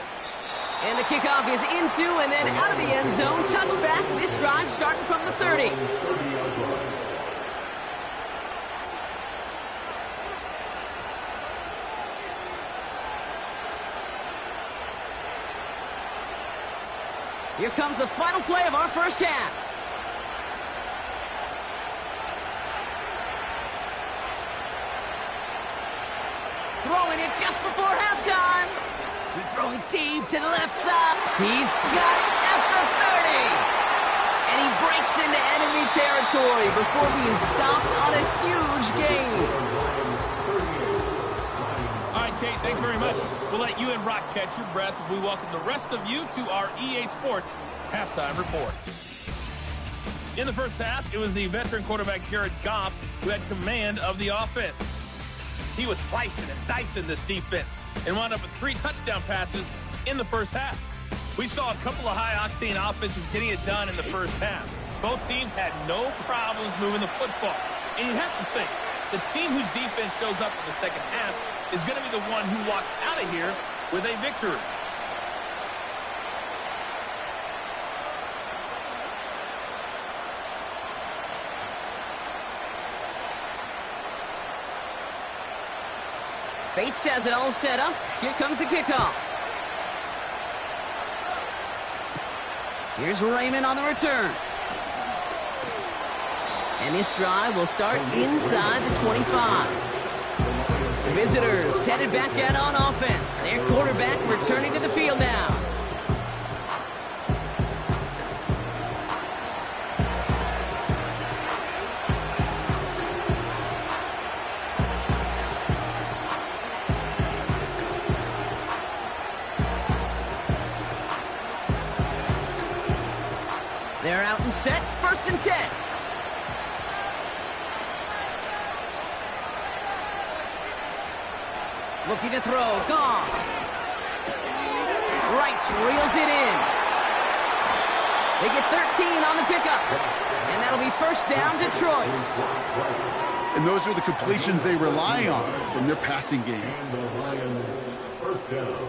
And the kickoff is into and then out of the end zone. Touchback. This drive starting from the 30. Here comes the final play of our first half. Throwing it just before halftime. He's throwing deep to the left side. He's got it at the 30. And he breaks into enemy territory before being stopped on a huge gain. All right, Kate, thanks very much. We'll let you and Brock catch your breath as we welcome the rest of you to our EA Sports Halftime Report. In the first half, it was the veteran quarterback Jared Goff who had command of the offense. He was slicing and dicing this defense and wound up with 3 touchdown passes in the first half. We saw a couple of high-octane offenses getting it done in the first half. Both teams had no problems moving the football. And you have to think, the team whose defense shows up in the second half is going to be the one who walks out of here with a victory. Bates has it all set up. Here comes the kickoff. Here's Raymond on the return. And this drive will start inside the 25. Visitors headed back out on offense. Their quarterback returning to the field now. They're out and set, 1st and 10. Looking to throw, Goff. Wright reels it in. They get 13 on the pickup. And that'll be 1st down, Detroit. And those are the completions they rely on in their passing game. And the Lions, 1st down.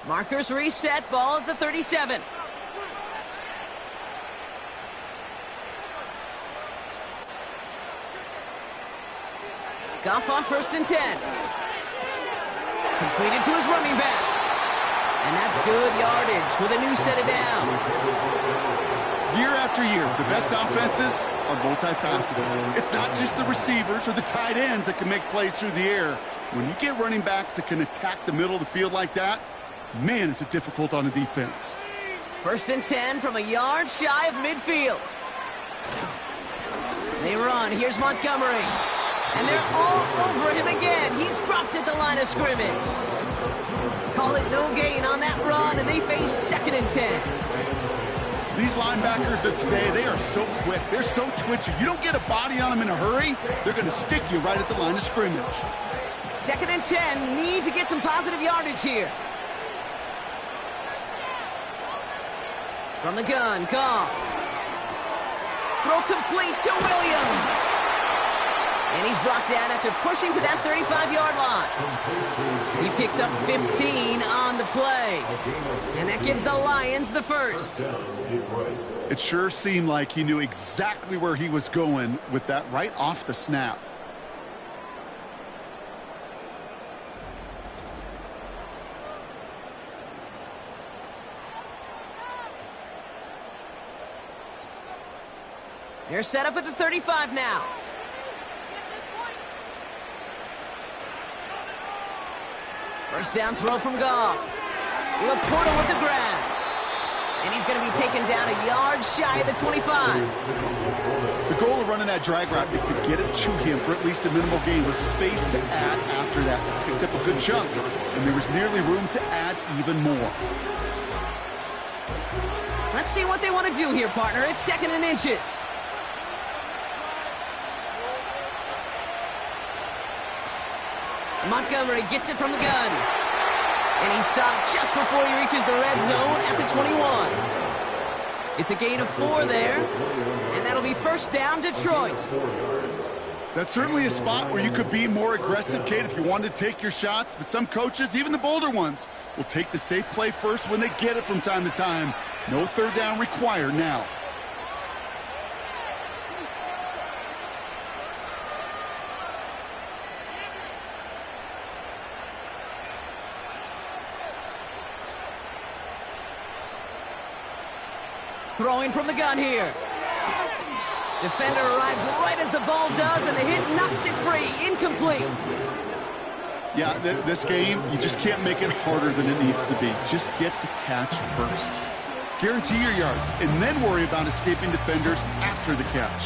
Markers reset, ball at the 37. Goff on 1st and 10. Completed to his running back. And that's good yardage with a new set of downs. Year after year, the best offenses are multifaceted. It's not just the receivers or the tight ends that can make plays through the air. When you get running backs that can attack the middle of the field like that, man, is it difficult on the defense. 1st and 10 from a yard shy of midfield. They run. Here's Montgomery. And they're all over him again. He's dropped at the line of scrimmage. Call it no gain on that run, and they face 2nd and 10. These linebackers of today, they are so quick. They're so twitchy. You don't get a body on them in a hurry, they're going to stick you right at the line of scrimmage. 2nd and 10. Need to get some positive yardage here. From the gun, Goff. Throw complete to Williams. And he's brought down after pushing to that 35-yard line. He picks up 15 on the play. And that gives the Lions the 1st. It sure seemed like he knew exactly where he was going with that right off the snap. They're set up at the 35 now. First down throw from Goff. Laporta with the grab. And he's going to be taken down a yard shy of the 25. The goal of running that drag route is to get it to him for at least a minimal gain with space to add after that. He picked up a good chunk, and there was nearly room to add even more. Let's see what they want to do here, partner. It's 2nd and inches. Montgomery gets it from the gun. And he's stopped just before he reaches the red zone at the 21. It's a gain of 4 there, and that'll be first down, Detroit. That's certainly a spot where you could be more aggressive, Kate, if you wanted to take your shots. But some coaches, even the bolder ones, will take the safe play first when they get it from time to time. No third down required now. Throwing from the gun here. Defender arrives right as the ball does, and the hit knocks it free. Incomplete. Yeah, this game, you just can't make it harder than it needs to be. Just get the catch first. Guarantee your yards, and then worry about escaping defenders after the catch.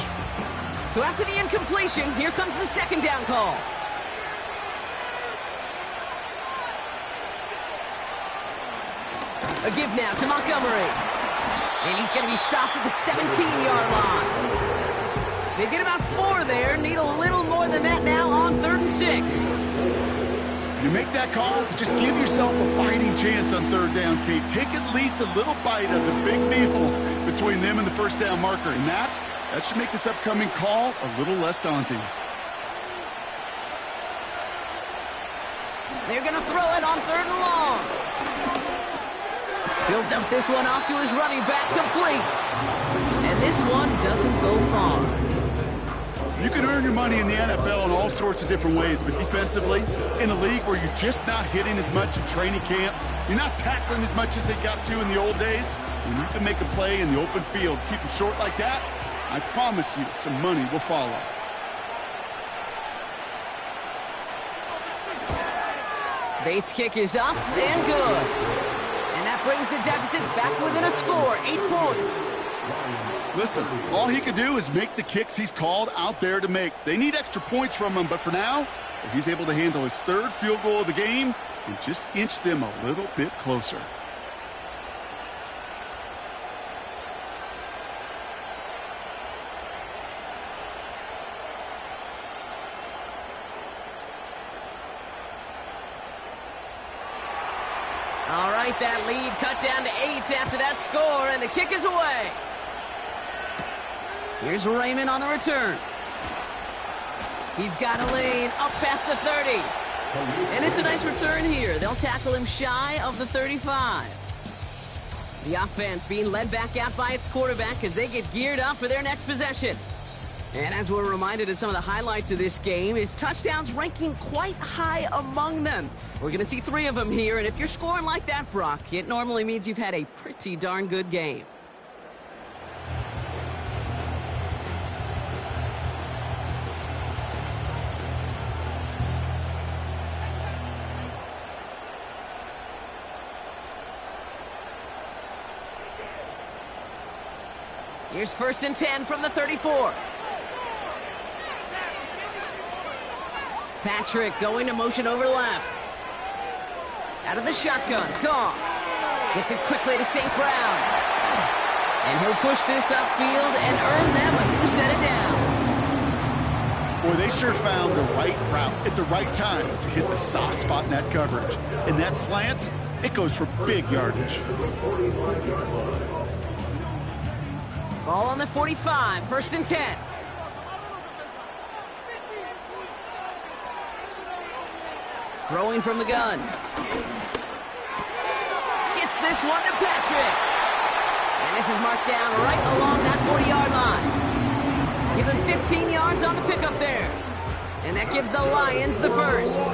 So after the incompletion, here comes the second down call. A give now to Montgomery. And he's going to be stopped at the 17-yard line. They get about 4 there. Need a little more than that now on 3rd and 6. You make that call to just give yourself a fighting chance on 3rd down, Kate. Take at least a little bite of the big meal between them and the first down marker. And that should make this upcoming call a little less daunting. They're going to throw it on 3rd and long. He'll dump this one off to his running back, complete. And this one doesn't go far. You can earn your money in the NFL in all sorts of different ways, but defensively, in a league where you're just not hitting as much in training camp, you're not tackling as much as they got to in the old days, when you can make a play in the open field, keep them short like that, I promise you some money will follow. Bates' kick is up and good. And that brings the deficit back within a score, 8 points. Listen, all he could do is make the kicks he's called out there to make. They need extra points from him, but for now, he's able to handle his 3rd field goal of the game and just inch them a little bit closer. All right, that lead cut down to 8 after that score, and the kick is away. Here's Raymond on the return. He's got a lane up past the 30. And it's a nice return here. They'll tackle him shy of the 35. The offense being led back out by its quarterback as they get geared up for their next possession. And as we're reminded of some of the highlights of this game, is touchdowns ranking quite high among them. We're going to see 3 of them here, and if you're scoring like that, Brock, it normally means you've had a pretty darn good game. Here's 1st and 10 from the 34. Patrick going to motion over left. Out of the shotgun, Goff. Gets it quickly to St. Brown. And he'll push this upfield and earn them a new set of downs. Boy, they sure found the right route at the right time to hit the soft spot in that coverage. And that slant, it goes for big yardage. Ball on the 45, 1st and 10. Throwing from the gun. Gets this one to Patrick. And this is marked down right along that 40-yard line. Give him 15 yards on the pickup there. And that gives the Lions the first.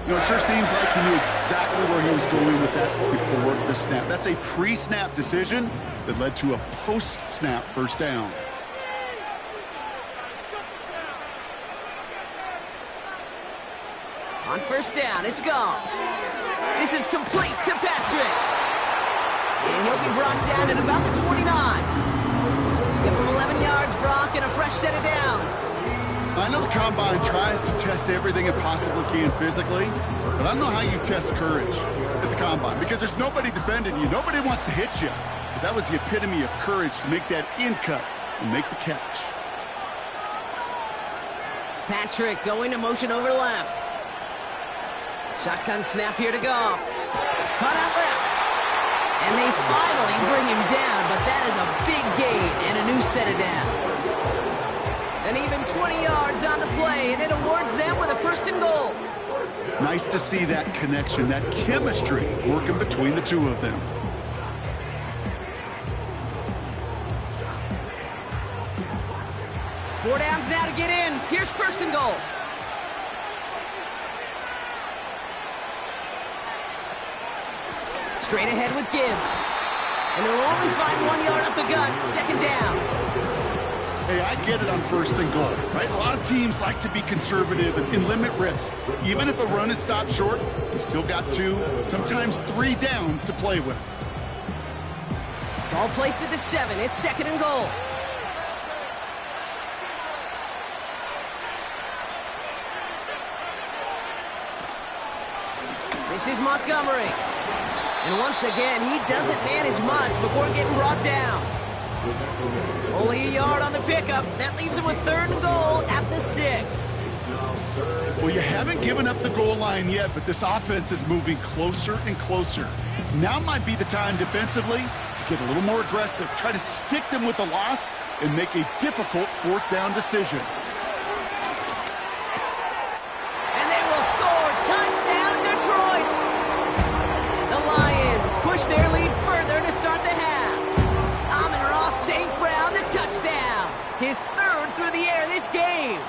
You know, it sure seems like he knew exactly where he was going with that before the snap. That's a pre-snap decision that led to a post-snap first down. On 1st down, it's gone. This is complete to Patrick. And he'll be brought down at about the 29. Give him 11 yards, Brock, and a fresh set of downs. I know the Combine tries to test everything it possibly can physically, but I don't know how you test courage at the Combine because there's nobody defending you. Nobody wants to hit you. But that was the epitome of courage to make that in cut and make the catch. Patrick going to motion over left. Shotgun snap here to Goff. Caught out left. And they finally bring him down, but that is a big gain and a new set of downs. And even 20 yards on the play, and it awards them with a 1st and goal. Nice to see that connection, that chemistry working between the two of them. Four downs now to get in. Here's 1st and goal. Straight ahead with Gibbs. And he'll only find 1 yard up the gut. 2nd down. Hey, I get it on 1st and goal, right? A lot of teams like to be conservative and limit risk. Even if a run is stopped short, you still got 2, sometimes 3 downs to play with. Ball placed at the 7. It's 2nd and goal. This is Montgomery. And once again, he doesn't manage much before getting brought down. Only a yard on the pickup. That leaves him with 3rd and goal at the 6. Well, you haven't given up the goal line yet, but this offense is moving closer and closer. Now might be the time defensively to get a little more aggressive, try to stick them with the loss, and make a difficult 4th down decision. And they will score. Touchdown, Detroit! The Lions push their lead further to start the half. Amon-Ra St. Brown, the touchdown. His 3rd through the air this game.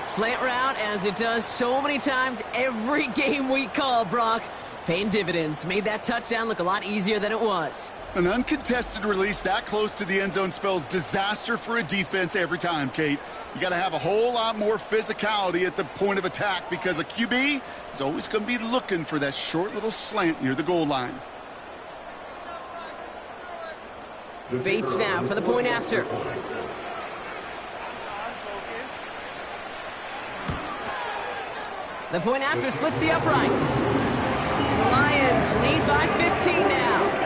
Slant route, as it does so many times every game we call, Brock. Paying dividends. Made that touchdown look a lot easier than it was. An uncontested release that close to the end zone spells disaster for a defense every time, Kate. You got to have a whole lot more physicality at the point of attack because a QB is always going to be looking for that short little slant near the goal line. Bates now for the point after. The point after splits the upright. And the Lions lead by 15 now.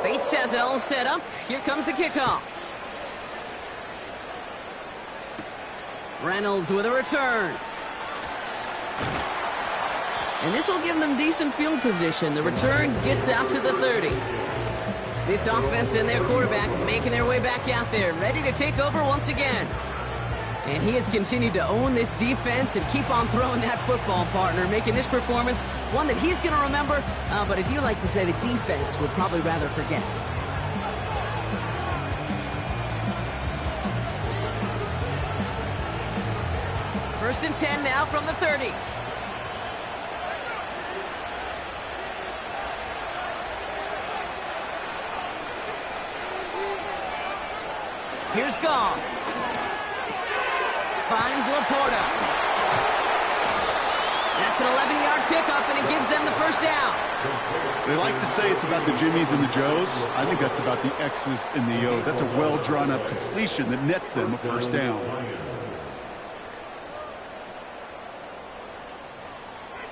Bates has it all set up. Here comes the kickoff. Reynolds with a return. And this will give them decent field position. The return gets out to the 30. This offense and their quarterback making their way back out there, ready to take over once again. And he has continued to own this defense and keep on throwing that football, partner, making this performance one that he's going to remember, but as you like to say, the defense would probably rather forget. First and 10 now from the 30. Here's Gong. Finds Laporta. That's an 11-yard pickup, and it gives them the first down. They like to say it's about the Jimmies and the Joes. I think that's about the X's and the O's. That's a well-drawn-up completion that nets them a first down.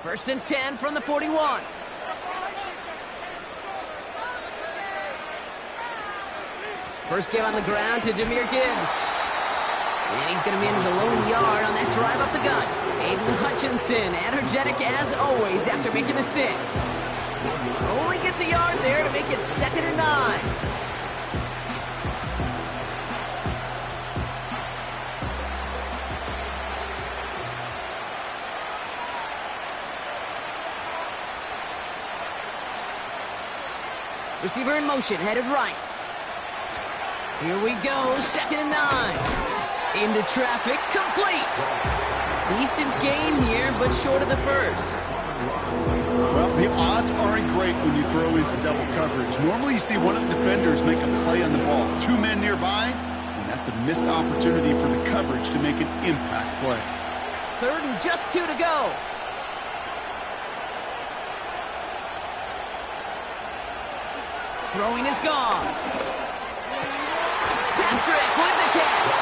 First and 10 from the 41. First give on the ground to Jahmyr Gibbs. And he's going to manage a lone yard on that drive up the gut. Aiden Hutchinson, energetic as always after making the stick. Only gets a yard there to make it 2nd and 9. Receiver in motion, headed right. Here we go, 2nd and 9. Into traffic, complete. Decent gain here, but short of the first. Well, the odds aren't great when you throw into double coverage. Normally you see one of the defenders make a play on the ball. 2 men nearby, and that's a missed opportunity for the coverage to make an impact play. 3rd and just 2 to go. Throwing is gone. Patrick with the catch.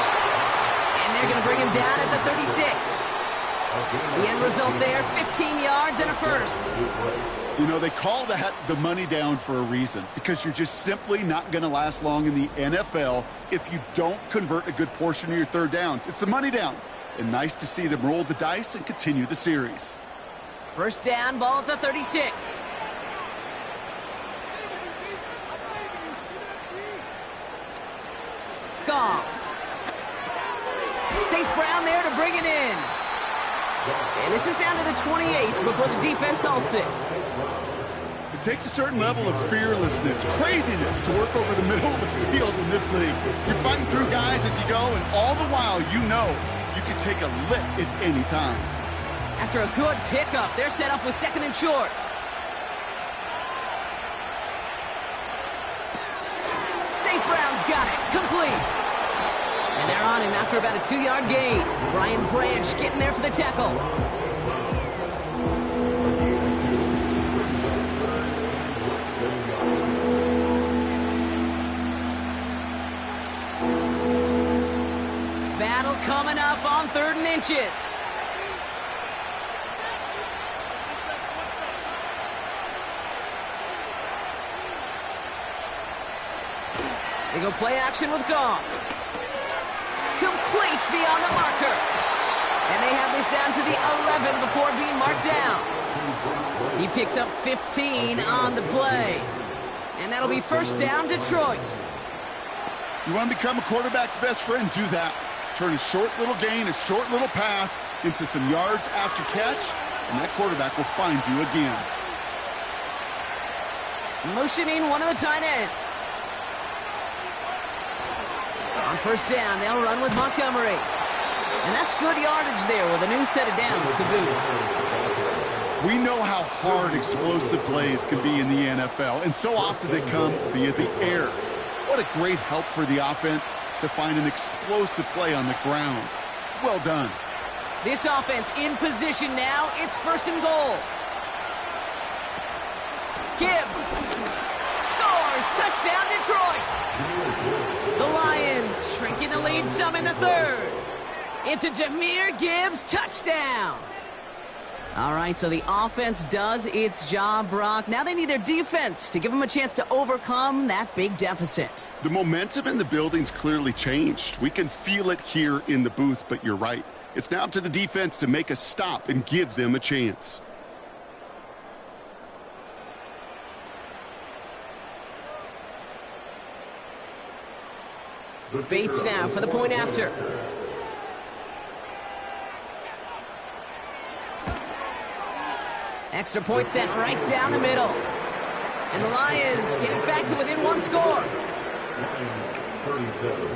And they're going to bring him down at the 36. The end result there, 15 yards and a first. You know, they call that the money down for a reason, because you're just simply not going to last long in the NFL if you don't convert a good portion of your third downs. It's the money down. And nice to see them roll the dice and continue the series. First down, ball at the 36. Goff. St. Brown there to bring it in. And this is down to the 28 before the defense halts it. It takes a certain level of fearlessness, craziness to work over the middle of the field in this league. You're fighting through guys as you go, and all the while you know you can take a lick at any time. After a good pickup, they're set up with second and short. St. Brown's got it, complete. And they're on him after about a 2-yard gain. Brian Branch getting there for the tackle. Battle coming up on 3rd and inches. They go play action with Goff. Complete beyond the marker. And they have this down to the 11 before being marked down. He picks up 15 on the play. And that'll be first down, Detroit. You want to become a quarterback's best friend, do that. Turn a short little gain, a short little pass into some yards after catch, and that quarterback will find you again. Motioning one of the tight ends. On first down, they'll run with Montgomery. And that's good yardage there with a new set of downs to boot. We know how hard explosive plays can be in the NFL, and so often they come via the air. What a great help for the offense to find an explosive play on the ground. Well done. This offense in position now. It's first and goal. Gibbs scores. Touchdown, Detroit. The Lions shrinking the lead some in the third. It's a Jahmyr Gibbs touchdown. All right, so the offense does its job, Brock. Now they need their defense to give them a chance to overcome that big deficit. The momentum in the building's clearly changed. We can feel it here in the booth, but you're right. It's now up to the defense to make a stop and give them a chance. Bates now for the point after. Extra point sent right down the middle. And the Lions get it back to within one score. Lions 37.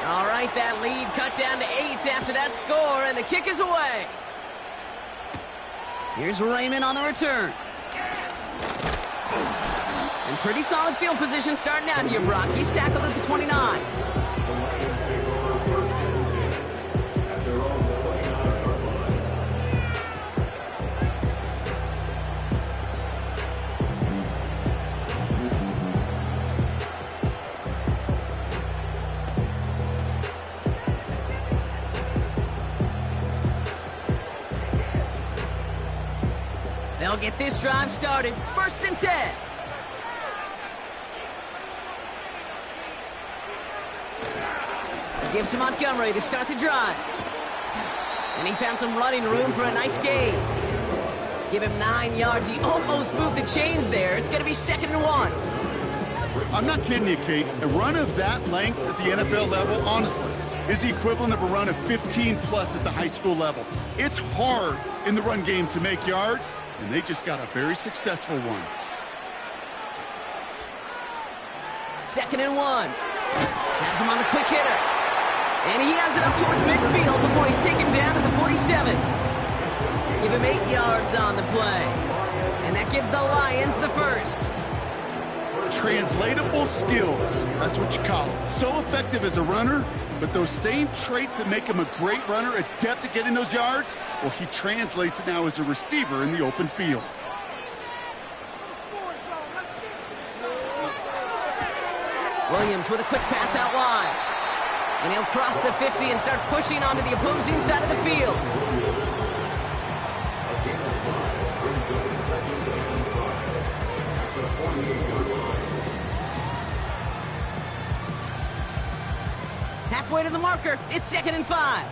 All right, that lead cut down to 8 after that score, and the kick is away. Here's Raymond on the return. And pretty solid field position starting out here, Brock. He's tackled at the 29. The Lions take over first and 10 at their own 29-yard line. They'll get this drive started. First and 10. Gives to Montgomery to start the drive. And he found some running room for a nice gain. Give him 9 yards. He almost moved the chains there. It's going to be 2nd and 1. I'm not kidding you, Kate. A run of that length at the NFL level, honestly, is the equivalent of a run of 15-plus at the high school level. It's hard in the run game to make yards, and they just got a very successful one. 2nd and 1. Has him on the quick hitter. And he has it up towards midfield before he's taken down at the 47. Give him 8 yards on the play. And that gives the Lions the first. Translatable skills, that's what you call it. So effective as a runner, but those same traits that make him a great runner, adept at getting those yards, well, he translates it now as a receiver in the open field. Williams with a quick pass out wide. And he'll cross the 50 and start pushing onto the opposing side of the field. Halfway to the marker, it's 2nd and 5.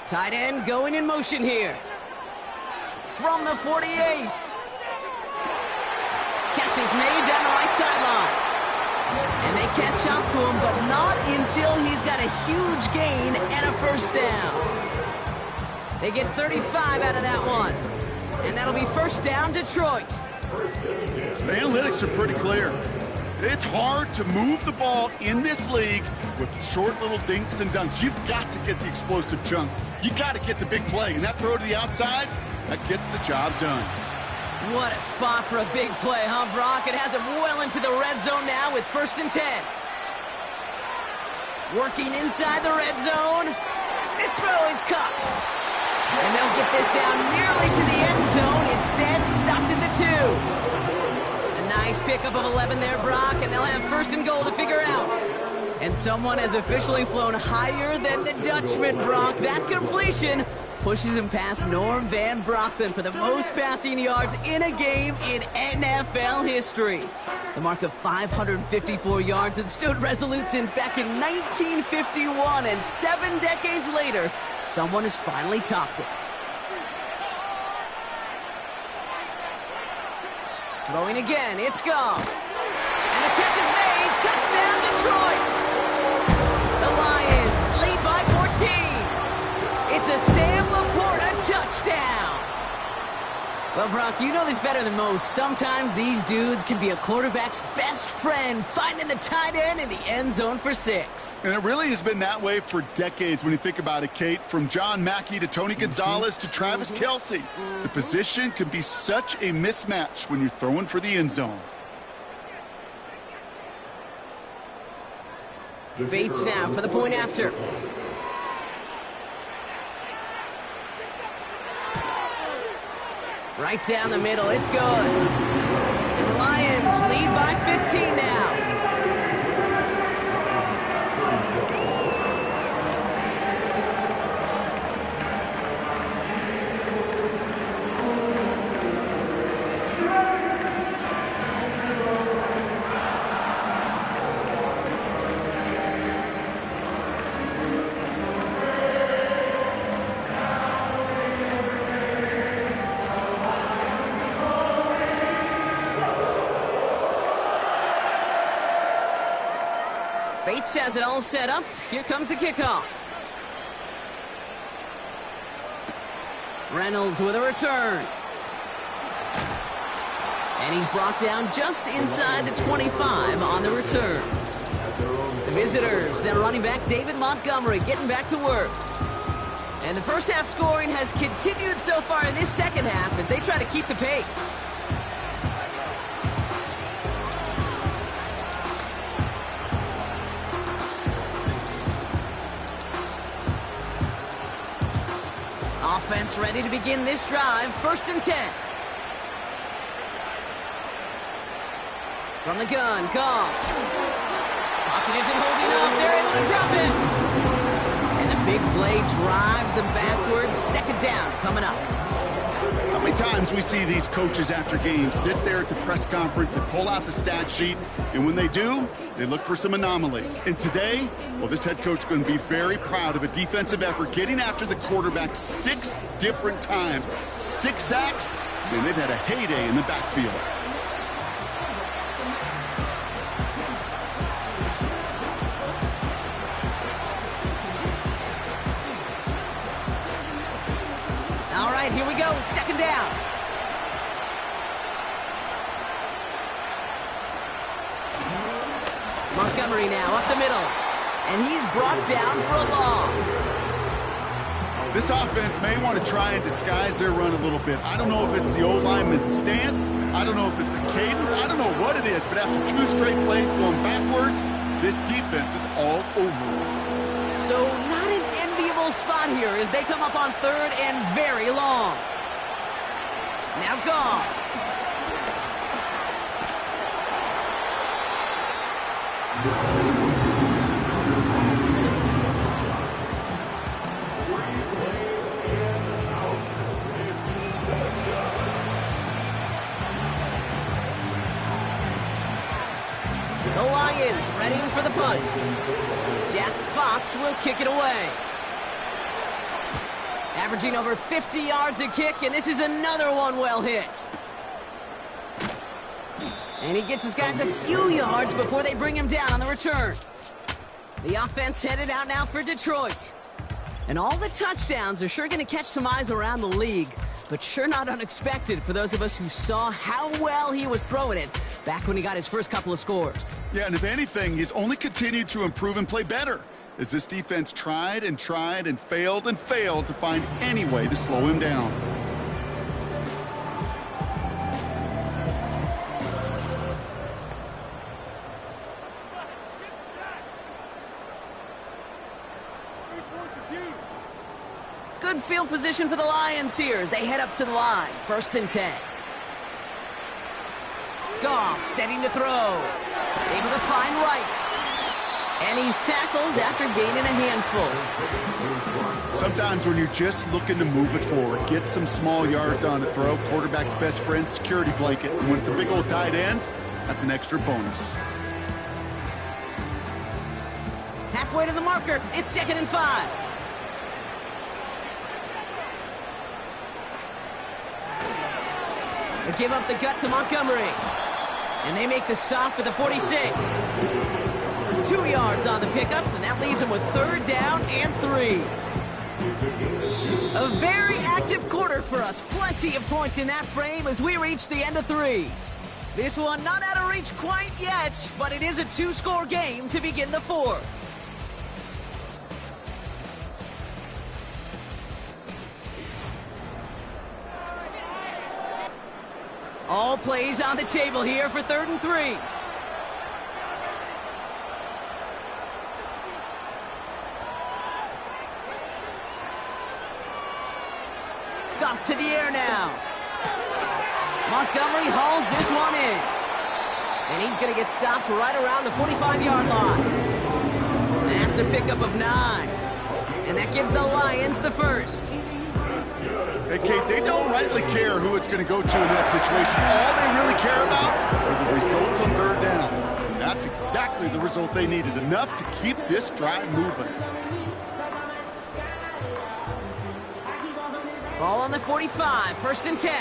Tight end going in motion here. From the 48. Catch is made down the right sideline. And they catch up to him, but not until he's got a huge gain and a first down. They get 35 out of that one. And that'll be first down, Detroit. The analytics are pretty clear. It's hard to move the ball in this league with short little dinks and dunks. You've got to get the explosive chunk. You got to get the big play. And that throw to the outside, that gets the job done. What a spot for a big play, huh, Brock? It has him well into the red zone now with 1st and 10. Working inside the red zone. This throw is caught. And they'll get this down nearly to the end zone. Instead, stopped at the 2. A nice pickup of 11 there, Brock, and they'll have 1st and goal to figure out. And someone has officially flown higher than the Dutchman, Brock. That completion pushes him past Norm Van Brocklin for the most passing yards in a game in NFL history. The mark of 554 yards had stood resolute since back in 1951, and 7 decades later, someone has finally topped it. Throwing again, it's gone. And the catch is made. Touchdown, Detroit. The Lions lead by 14. It's a Sam Laporta touchdown. Well, Brock, you know this better than most. Sometimes these dudes can be a quarterback's best friend, finding the tight end in the end zone for 6. And it really has been that way for decades when you think about it, Kate. From John Mackey to Tony Gonzalez to Travis Kelce. The position can be such a mismatch when you're throwing for the end zone. Bates now for the point after. Right down the middle, it's good. And the Lions lead by 15 now. Bates has it all set up. Here comes the kickoff. Reynolds with a return. And he's brought down just inside the 25 on the return. The visitors, down running back David Montgomery getting back to work. And the first half scoring has continued so far in this second half as they try to keep the pace. Offense ready to begin this drive. 1st and 10. From the gun, Goff. Pocket isn't holding up. They're able to drop it. And the big play drives them backwards. 2nd down coming up. How many times we see these coaches after games sit there at the press conference and pull out the stat sheet, and when they do, they look for some anomalies. And today, well, this head coach is going to be very proud of a defensive effort getting after the quarterback 6 different times. 6 sacks, and they've had a heyday in the backfield. All right, here we go. 2nd down. Montgomery now up the middle. And he's brought down for a loss. This offense may want to try and disguise their run a little bit. I don't know if it's the O-lineman's stance. I don't know if it's a cadence. I don't know what it is, but after 2 straight plays going backwards, this defense is all over it. So not an enviable spot here as they come up on 3rd and very long. Now gone. The Lions ready for the punt. Jack Fox will kick it away. Averaging over 50 yards a kick, and this is another one well hit. And he gets his guys a few yards before they bring him down on the return. The offense headed out now for Detroit. And all the touchdowns are sure going to catch some eyes around the league, but sure not unexpected for those of us who saw how well he was throwing it back when he got his first couple of scores. Yeah, and if anything, he's only continued to improve and play better as this defense tried and failed to find any way to slow him down. Good field position for the Lions here as they head up to the line. 1st and 10. Goff setting to throw. Able to find right. And he's tackled after gaining a handful. Sometimes when you're just looking to move it forward, get some small yards on the throw, quarterback's best friend, security blanket. And when it's a big old tight end, that's an extra bonus. Halfway to the marker, it's 2nd and 5. They give up the gut to Montgomery. And they make the stop at the 46. 2 yards on the pickup, and that leaves them with 3rd down and 3. A very active quarter for us. Plenty of points in that frame as we reach the end of 3. This one not out of reach quite yet, but it is a 2-score game to begin the 4th. All plays on the table here for 3rd and 3. Goff to the air now. Montgomery hauls this one in. And he's going to get stopped right around the 45-yard line. That's a pickup of 9. And that gives the Lions the first. Hey, Kate, they don't rightly care who it's going to go to in that situation. All they really care about are the results on 3rd down. And that's exactly the result they needed, enough to keep this drive moving. Ball on the 45, 1st and 10.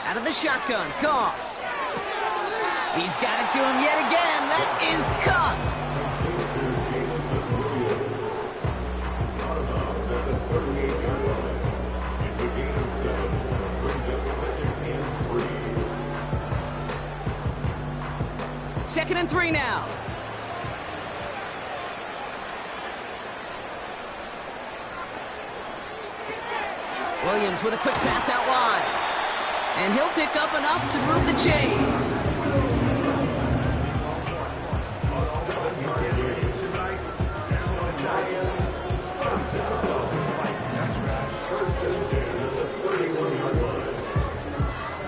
Out of the shotgun, Goff. He's got it to him yet again. That is caught. Second and 3 now. Williams with a quick pass out wide. And he'll pick up enough to move the chains.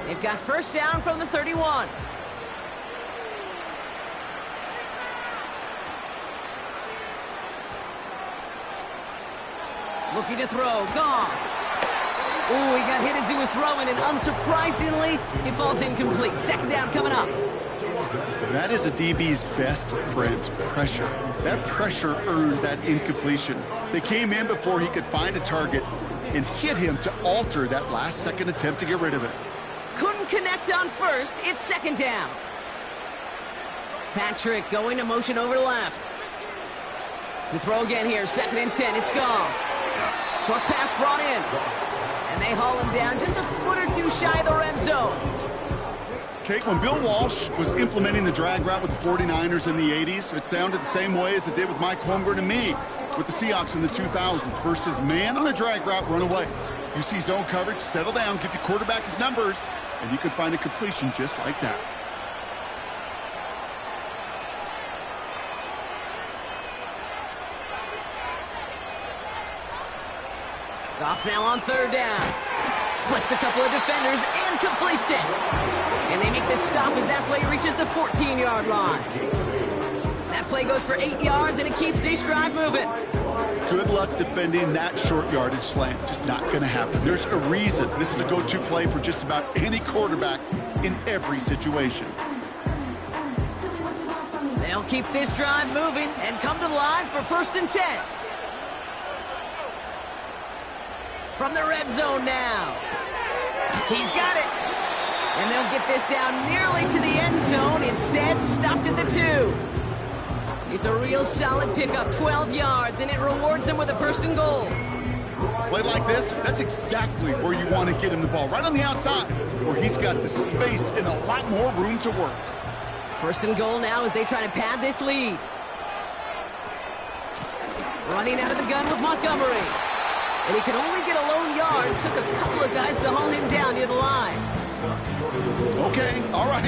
They've got 1st down from the 31. Looking to throw. Goff. Ooh, he got hit as he was throwing, and unsurprisingly, he falls incomplete. 2nd down coming up. That is a DB's best friend, pressure. That pressure earned that incompletion. They came in before he could find a target and hit him to alter that last-second attempt to get rid of it. Couldn't connect on 1st. It's 2nd down. Patrick going to motion over left. To throw again here, 2nd and 10. It's Goff. Short pass brought in. And they haul him down just a foot or two shy of the red zone. Kate, when Bill Walsh was implementing the drag route with the 49ers in the 80s, it sounded the same way as it did with Mike Holmgren and me with the Seahawks in the 2000s versus man on a drag route, run away. You see zone coverage, settle down, give your quarterback his numbers, and you can find a completion just like that. Goff now on third down. Splits a couple of defenders and completes it. And they make the stop as that play reaches the 14-yard line. That play goes for 8 yards, and it keeps this drive moving. Good luck defending that short yardage slant. Just not going to happen. There's a reason this is a go-to play for just about any quarterback in every situation. They'll keep this drive moving and come to the line for 1st and 10. From the red zone now. He's got it. And they'll get this down nearly to the end zone. Instead, stopped at the 2. It's a real solid pickup, 12 yards, and it rewards them with a 1st and goal. Play like this, that's exactly where you want to get him the ball, right on the outside, where he's got the space and a lot more room to work. 1st and goal now as they try to pad this lead. Running out of the gun with Montgomery. And he could only get a lone yard. Took a couple of guys to haul him down near the line. Okay, all right.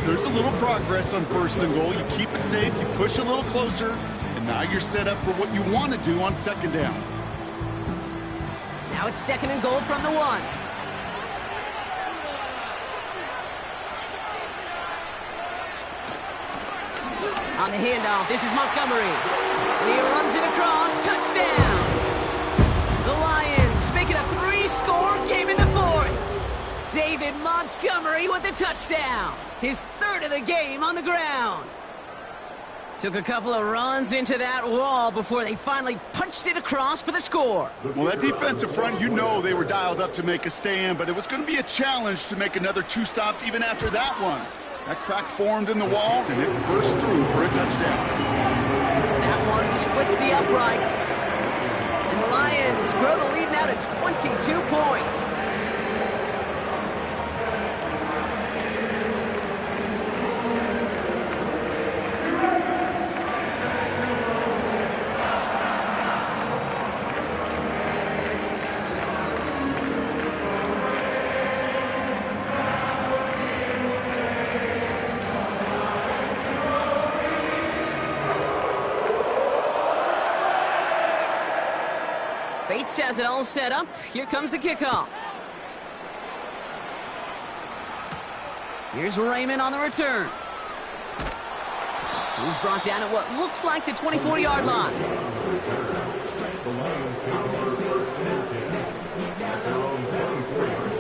There's a little progress on 1st and goal. You keep it safe, you push a little closer, and now you're set up for what you want to do on 2nd down. Now it's 2nd and goal from the 1. On the handoff, this is Montgomery. And he runs it across, touchdown! The Lions make it a 3-score game in the 4th. David Montgomery with the touchdown. His 3rd of the game on the ground. Took a couple of runs into that wall before they finally punched it across for the score. Well, that defensive front, you know they were dialed up to make a stand, but it was going to be a challenge to make another 2 stops even after that one. That crack formed in the wall, and it burst through for a touchdown. That one splits the uprights. And the Lions grow the lead now to 22 points. Bates has it all set up. Here comes the kickoff. Here's Raymond on the return. He's brought down at what looks like the 24-yard line. The Lions take over 1st and 10 at their own 24-yard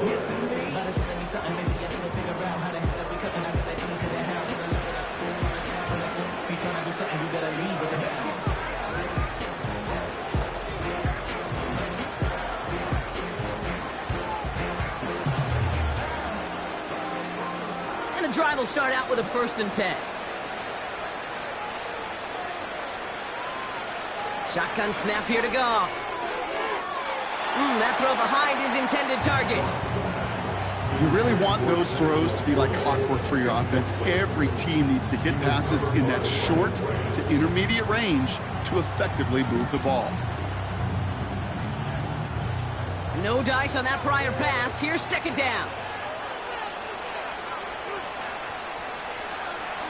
And the drive will start out with a 1st and 10. Shotgun snap here to Goff. That throw behind his intended target. You really want those throws to be like clockwork for your offense. Every team needs to hit passes in that short to intermediate range to effectively move the ball. No dice on that prior pass. Here's 2nd down.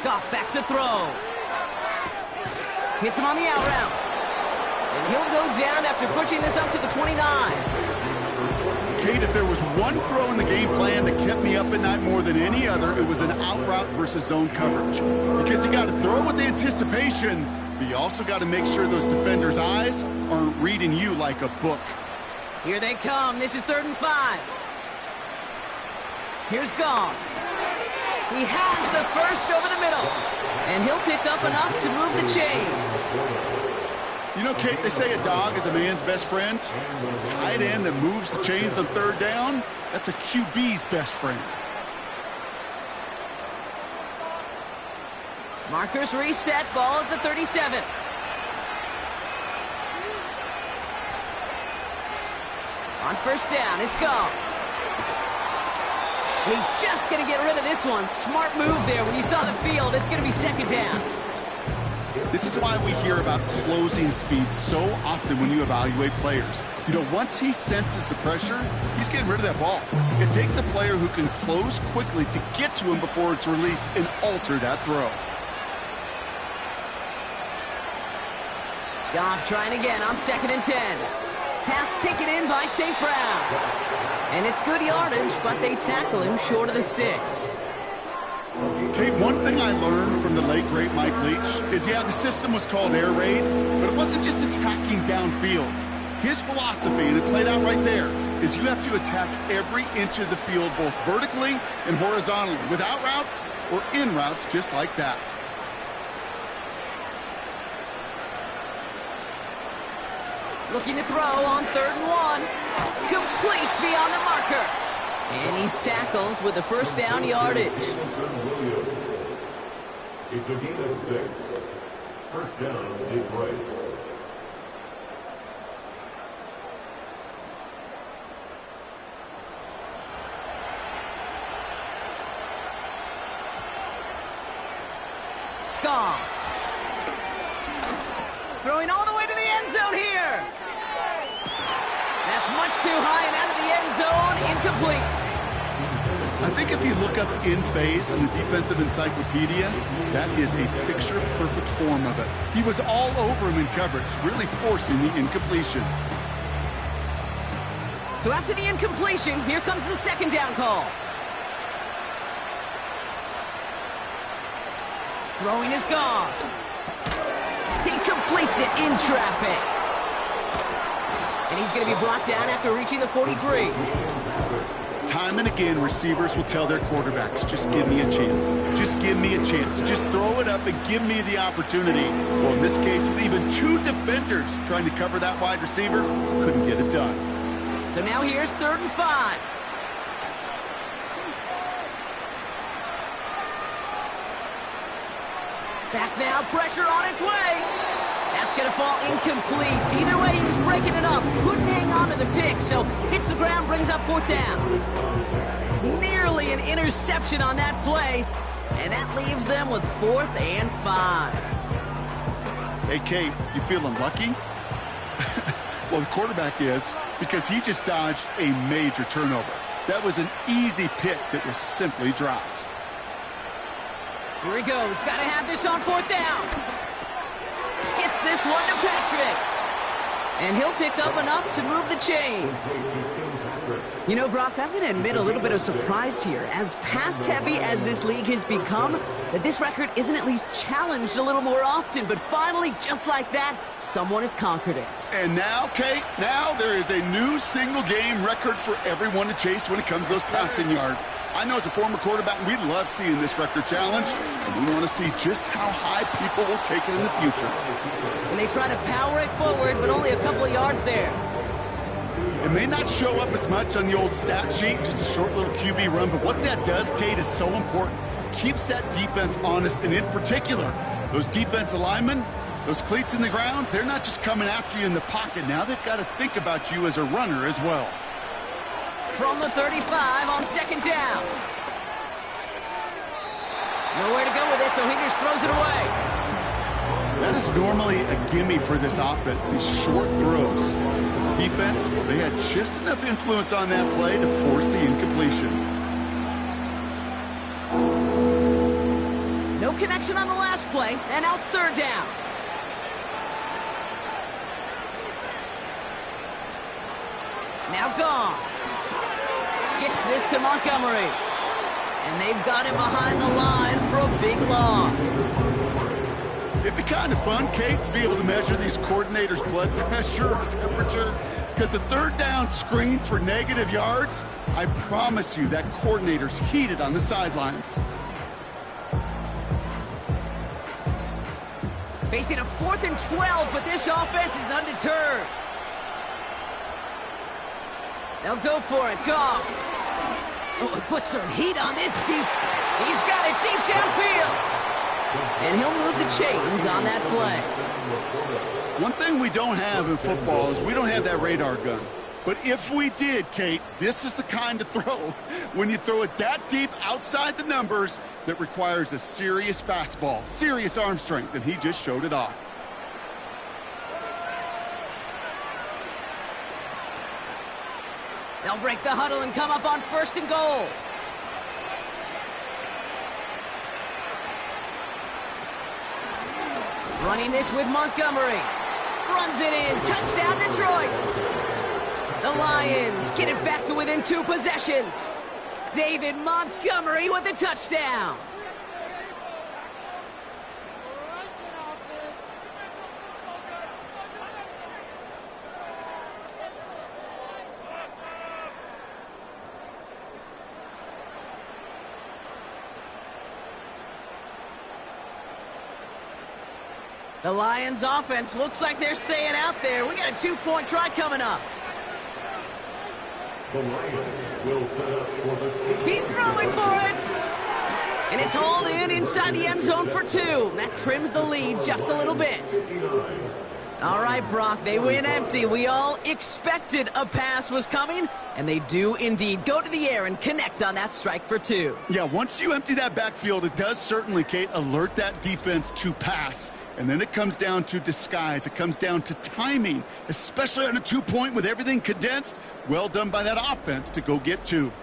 Goff back to throw. Hits him on the out route. And he'll go down after pushing this up to the 29. Kate, if there was one throw in the game plan that kept me up at night more than any other, it was an out route versus zone coverage. Because you got to throw with anticipation, but you also got to make sure those defenders' eyes aren't reading you like a book. Here they come. This is 3rd and 5. Here's Goff. He has the first over the middle. And he'll pick up enough to move the chains. You know, Kate, they say a dog is a man's best friend. A tight end that moves the chains on 3rd down, that's a QB's best friend. Markers reset, ball at the 37. On 1st down, it's Goff. He's just going to get rid of this one. Smart move there. When you saw the field, it's going to be second down. This is why we hear about closing speed so often when you evaluate players. You know, once he senses the pressure, he's getting rid of that ball. It takes a player who can close quickly to get to him before it's released and alter that throw. Goff trying again on 2nd and 10. Pass taken in by St. Brown. And it's good yardage, but they tackle him short of the sticks. Okay, one thing I learned from the late, great Mike Leach is, yeah, the system was called air raid, but it wasn't just attacking downfield. His philosophy, and it played out right there, is you have to attack every inch of the field, both vertically and horizontally, without routes or in routes just like that. Looking to throw on 3rd and 1. Complete beyond the marker. And he's tackled with the first down yardage. It's a gain of 6. First down, Detroit. Goff. Throwing all the way to the end zone here. That's much too high and out of the end zone. Incomplete. I think if you look up in phase in the defensive encyclopedia, that is a picture-perfect form of it. He was all over him in coverage, really forcing the incompletion. So after the incompletion, here comes the second down call. Throwing is gone. He completes it in traffic. And he's going to be brought down after reaching the 43. Time and again, receivers will tell their quarterbacks, just give me a chance. Just give me a chance. Just throw it up and give me the opportunity. Well, in this case, with even 2 defenders trying to cover that wide receiver, couldn't get it done. So now here's 3rd and 5. Back now, pressure on its way. That's going to fall incomplete. Either way, he was breaking it up. Couldn't hang on to the pick, so hits the ground, brings up 4th down. Nearly an interception on that play, and that leaves them with 4th and 5. Hey, Kate, you feeling lucky? Well, the quarterback is, because he just dodged a major turnover. That was an easy pick that was simply dropped. Here he goes. Got to have this on 4th down. Gets this one to Patrick. And he'll pick up enough to move the chains. You know, Brock, I'm going to admit a little bit of surprise here. As pass-heavy as this league has become, that this record isn't at least challenged a little more often. But finally, just like that, someone has conquered it. And now, Kate, now there is a new single-game record for everyone to chase when it comes to those passing yards. I know as a former quarterback, we love seeing this record challenged, and we want to see just how high people will take it in the future. And they try to power it forward, but only a couple of yards there. It may not show up as much on the old stat sheet, just a short little QB run, but what that does, Kate, is so important. Keeps that defense honest, and in particular, those defensive linemen, those cleats in the ground, they're not just coming after you in the pocket. Now they've got to think about you as a runner as well. From the 35 on 2nd down. Nowhere to go with it, so he just throws it away. That is normally a gimme for this offense, these short throws. But the defense, well, they had just enough influence on that play to force the incompletion. No connection on the last play, and now it's 3rd down. Now gone. Gets this to Montgomery. And they've got him behind the line for a big loss. It'd be kind of fun, Kate, to be able to measure these coordinators' blood pressure, temperature, because the 3rd down screen for negative yards, I promise you that coordinator's heated on the sidelines. Facing a 4th and 12, but this offense is undeterred. They'll go for it. Goff. Oh, put some heat on this deep. He's got it deep downfield. And he'll move the chains on that play. One thing we don't have in football is we don't have that radar gun. But if we did, Kate, this is the kind of throw. When you throw it that deep outside the numbers, that requires a serious fastball, serious arm strength, and he just showed it off. They'll break the huddle and come up on 1st and goal. Running this with Montgomery. Runs it in. Touchdown, Detroit. The Lions get it back to within 2 possessions. David Montgomery with the touchdown. The Lions offense looks like they're staying out there. We got a 2-point try coming up. The Lions will set up for the... He's throwing for it! And it's hauled in inside the end zone for 2. That trims the lead just a little bit. All right, Brock, they win empty. We all expected a pass was coming, and they do indeed go to the air and connect on that strike for 2. Yeah, once you empty that backfield, it does certainly, Kate, alert that defense to pass. And then it comes down to disguise. It comes down to timing, especially on a 2-point with everything condensed. Well done by that offense to go get 2.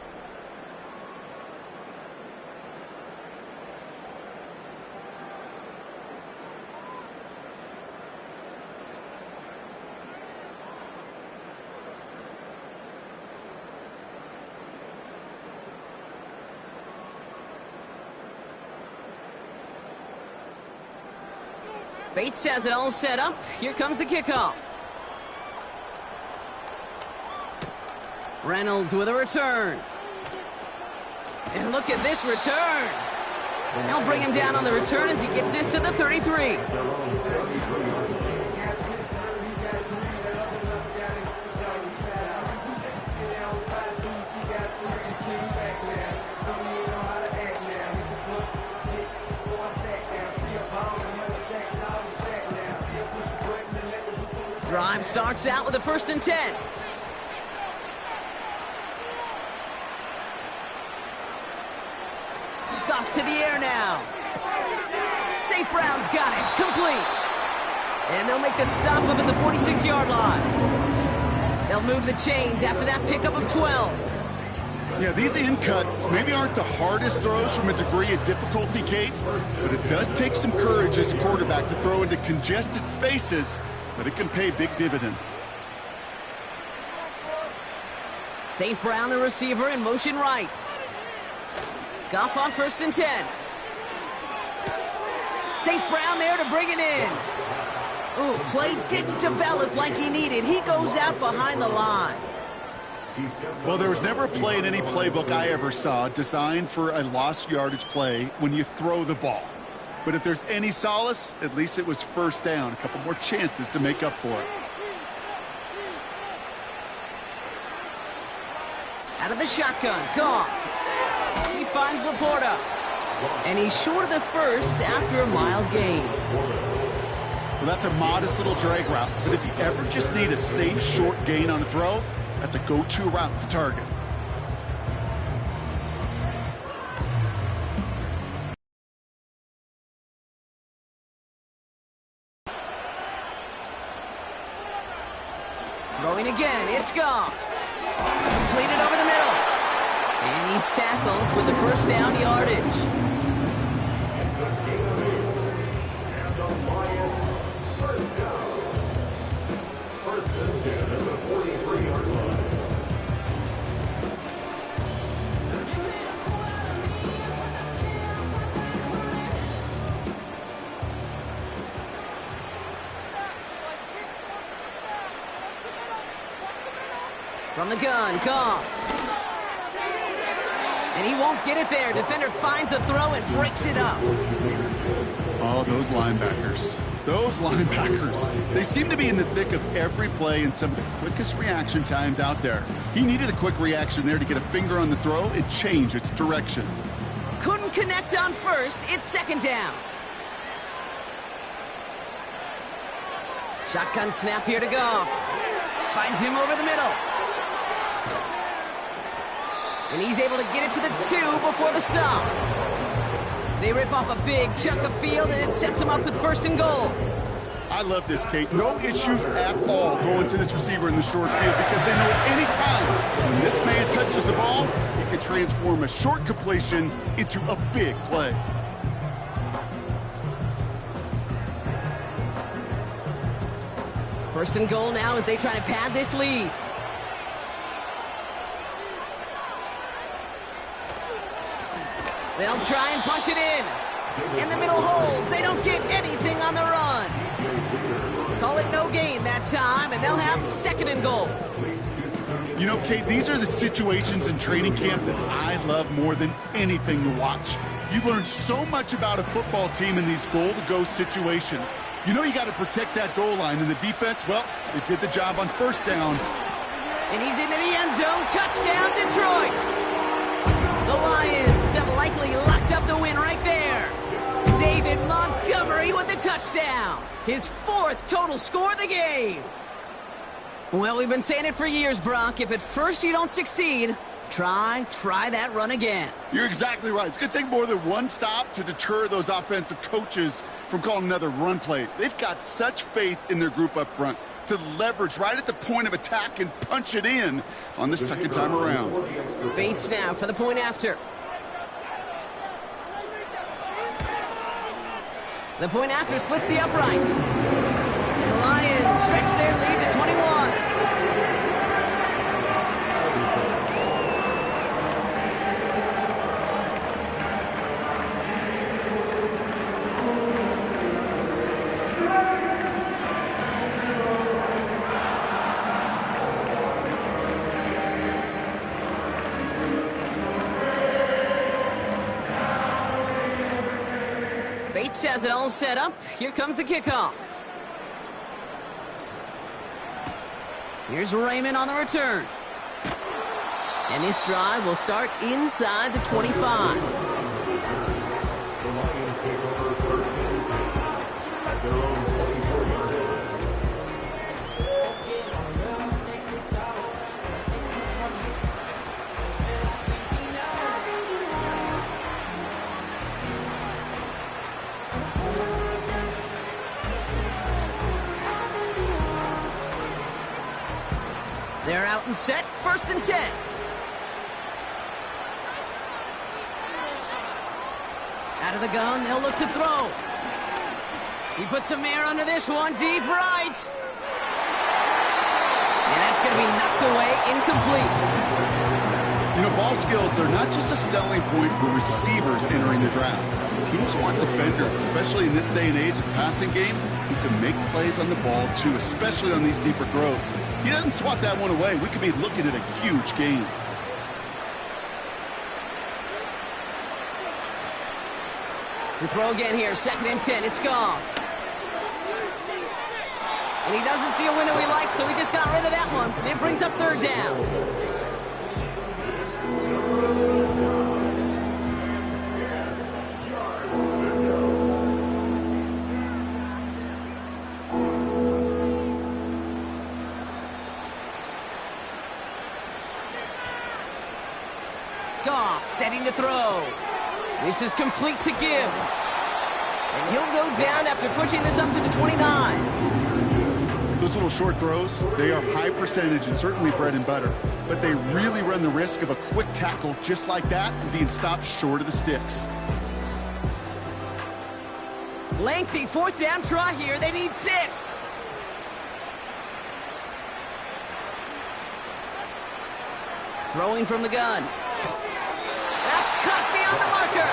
Bates has it all set up. Here comes the kickoff. Reynolds with a return. And look at this return. They'll bring him down on the return as he gets this to the 33. Drive starts out with a 1st and 10. Goff to the air now. St. Brown's got it. Complete. And they'll make the stop up at the 46-yard line. They'll move the chains after that pickup of 12. Yeah, these in cuts maybe aren't the hardest throws from a degree of difficulty, Kate, but it does take some courage as a quarterback to throw into congested spaces, but it can pay big dividends. St. Brown, the receiver, in motion right. Goff on 1st and 10. St. Brown there to bring it in. Ooh, play didn't develop like he needed. He goes out behind the line. Well, there was never a play in any playbook I ever saw designed for a lost yardage play when you throw the ball. But if there's any solace, at least it was 1st down. A couple more chances to make up for it. Out of the shotgun, Goff. He finds Laporta. And he's short of the 1st after a mild gain. Well, that's a modest little drag route. But if you ever just need a safe, short gain on a throw, that's a go-to route to target. Throwing again, it's Goff. Completed over the middle. And he's tackled with the 1st down yardage. And the Lions, 1st down. 1st and 10 at the 43-yard line. From the gun, Goff. And he won't get it there. Defender finds a throw and breaks it up. Oh, those linebackers. Those linebackers. They seem to be in the thick of every play and some of the quickest reaction times out there. He needed a quick reaction there to get a finger on the throw and change its direction. Couldn't connect on 1st. It's 2nd down. Shotgun snap here to Goff. Finds him over the middle. And he's able to get it to the 2 before the stop. They rip off a big chunk of field, and it sets him up with 1st and goal. I love this, Kate. No issues at all going to this receiver in the short field because they know at any time when this man touches the ball, he can transform a short completion into a big play. First and goal now as they try to pad this lead. They'll try and punch it in. In the middle holes, they don't get anything on the run. Call it no gain that time, and they'll have 2nd and goal. You know, Kate, these are the situations in training camp that I love more than anything to watch. You learn so much about a football team in these goal-to-go situations. You know you got to protect that goal line, and the defense, well, they did the job on 1st down. And he's into the end zone. Touchdown, Detroit. The Lions have likely locked up the win right there. David Montgomery with the touchdown. His 4th total score of the game. Well, we've been saying it for years, Brock. If at first you don't succeed, try that run again. You're exactly right. It's going to take more than one stop to deter those offensive coaches from calling another run play. They've got such faith in their group up front to leverage right at the point of attack and punch it in on the 2nd time around. Bates now for the point after. The point after splits the uprights. And the Lions stretch their lead to 21. Bates has it all set up. Here comes the kickoff. Here's Raymond on the return. And this drive will start inside the 25. The Lions take over 1st and 10 at their own 24-yard line. They're out and set. 1st and 10. Out of the gun, they'll look to throw. He puts some air under this one, deep right. And that's going to be knocked away, incomplete. You know, ball skills are not just a selling point for receivers entering the draft. Teams want defenders, especially in this day and age of the passing game, who can make plays on the ball too, especially on these deeper throws. He doesn't swat that one away. We could be looking at a huge gain. To throw again here, 2nd and 10, it's gone. And he doesn't see a window he likes, so he just got rid of that one. And it brings up 3rd down. Goff setting to throw. This is complete to Gibbs. And he'll go down after pushing this up to the 29. Those little short throws, they are high percentage and certainly bread and butter. But they really run the risk of a quick tackle just like that and being stopped short of the sticks. Lengthy 4th down try here. They need 6. Throwing from the gun. That's cut beyond the marker.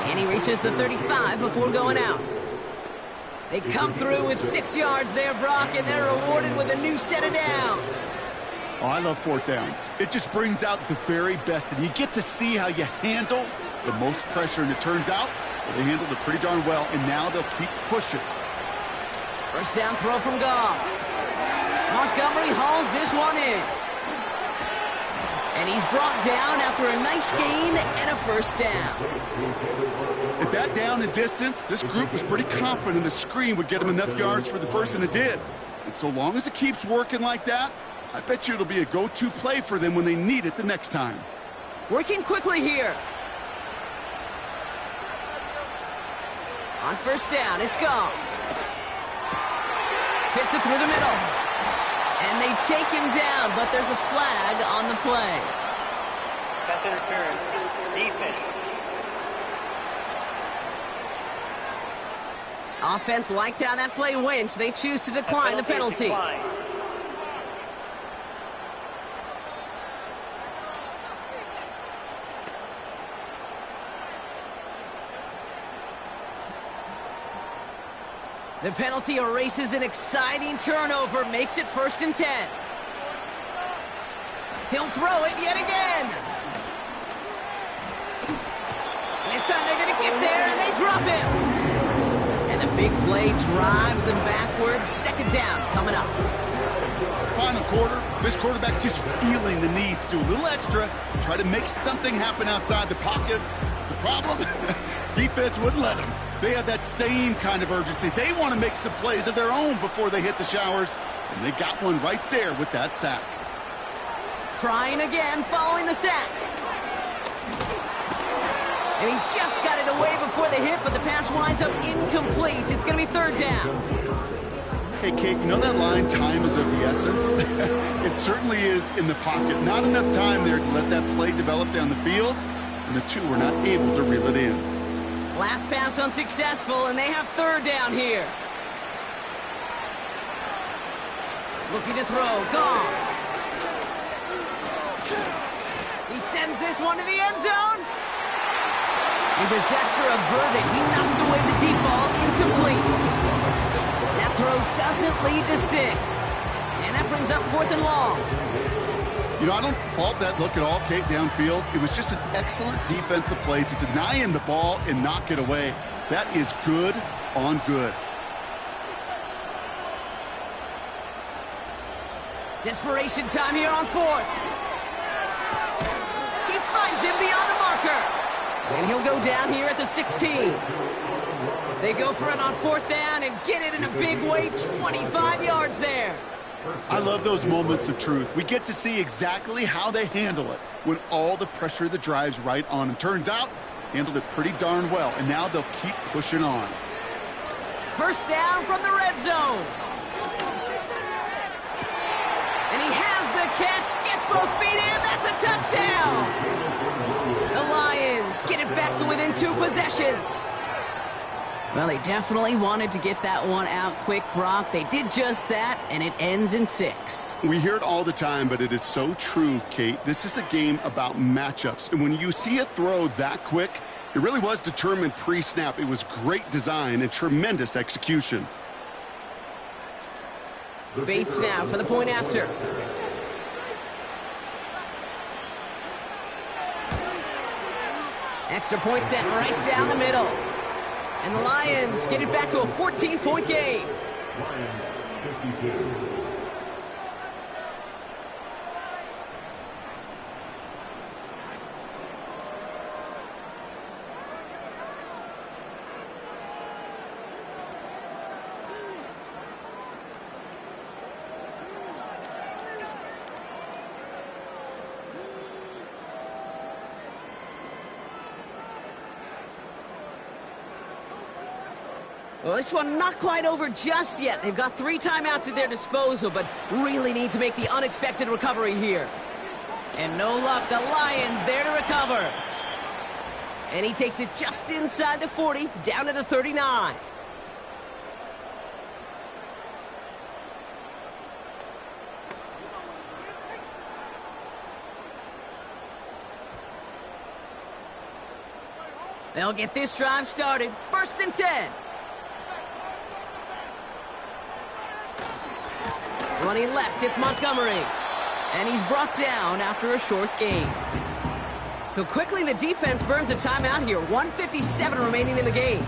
And he reaches the 35 before going out. They come through with 6 yards there, Brock, and they're rewarded with a new set of downs. Oh, I love 4th downs. It just brings out the very best, and you get to see how you handle the most pressure, and it turns out they handled it pretty darn well, and now they'll keep pushing. 1st down throw from Goff. Montgomery hauls this one in. And he's brought down after a nice gain and a 1st down. At that down and distance, this group was pretty confident the screen would get them enough yards for the 1st, and it did. And so long as it keeps working like that, I bet you it'll be a go-to play for them when they need it the next time. Working quickly here. On first down, it's gone. Fits it through the middle. And they take him down, but there's a flag on the play. Pass interference. Defense. Offense liked how that play went. They choose to decline the penalty. The penalty erases an exciting turnover, makes it 1st and 10. He'll throw it yet again. This time they're going to get there, and they drop him. And the big play drives them backwards. 2nd down coming up. Final quarter, this quarterback's just feeling the need to do a little extra, try to make something happen outside the pocket. The problem? Defense wouldn't let them. They have that same kind of urgency. They want to make some plays of their own before they hit the showers, and they got one right there with that sack. Trying again following the sack. And he just got it away before the hit, but the pass winds up incomplete. It's going to be 3rd down. Hey, Kate, you know that line, time is of the essence? It certainly is in the pocket. Not enough time there to let that play develop down the field, and the two were not able to reel it in. Last pass unsuccessful, and they have 3rd down here. Looking to throw, gone. He sends this one to the end zone. And disaster averted. He knocks away the deep ball, incomplete. That throw doesn't lead to 6. And that brings up 4th and long. You know, I don't fault that look at all, Kate, downfield. It was just an excellent defensive play to deny him the ball and knock it away. That is good on good. Desperation time here on 4th. He finds him beyond the marker. And he'll go down here at the 16. They go for it on 4th down and get it in a big way, 25 yards there. I love those moments of truth. We get to see exactly how they handle it when all the pressure of the drive's right on them. Turns out, handled it pretty darn well, and now they'll keep pushing on. 1st down from the red zone. And he has the catch, gets both feet in, that's a touchdown. The Lions get it back to within 2 possessions. Well, they definitely wanted to get that one out quick, Brock. They did just that, and it ends in 6. We hear it all the time, but it is so true, Kate. This is a game about matchups, and when you see a throw that quick, it really was determined pre-snap. It was great design and tremendous execution. Bates now for the point after. Extra point set right down the middle. And the Lions get it back to a 14-point game. Lions 52. Well, this one not quite over just yet. They've got 3 timeouts at their disposal, but really need to make the unexpected recovery here. And no luck, the Lions there to recover. And he takes it just inside the 40, down to the 39. They'll get this drive started. 1st and 10. Running left, it's Montgomery. And he's brought down after a short gain. So quickly the defense burns a timeout here. 1:57 remaining in the game.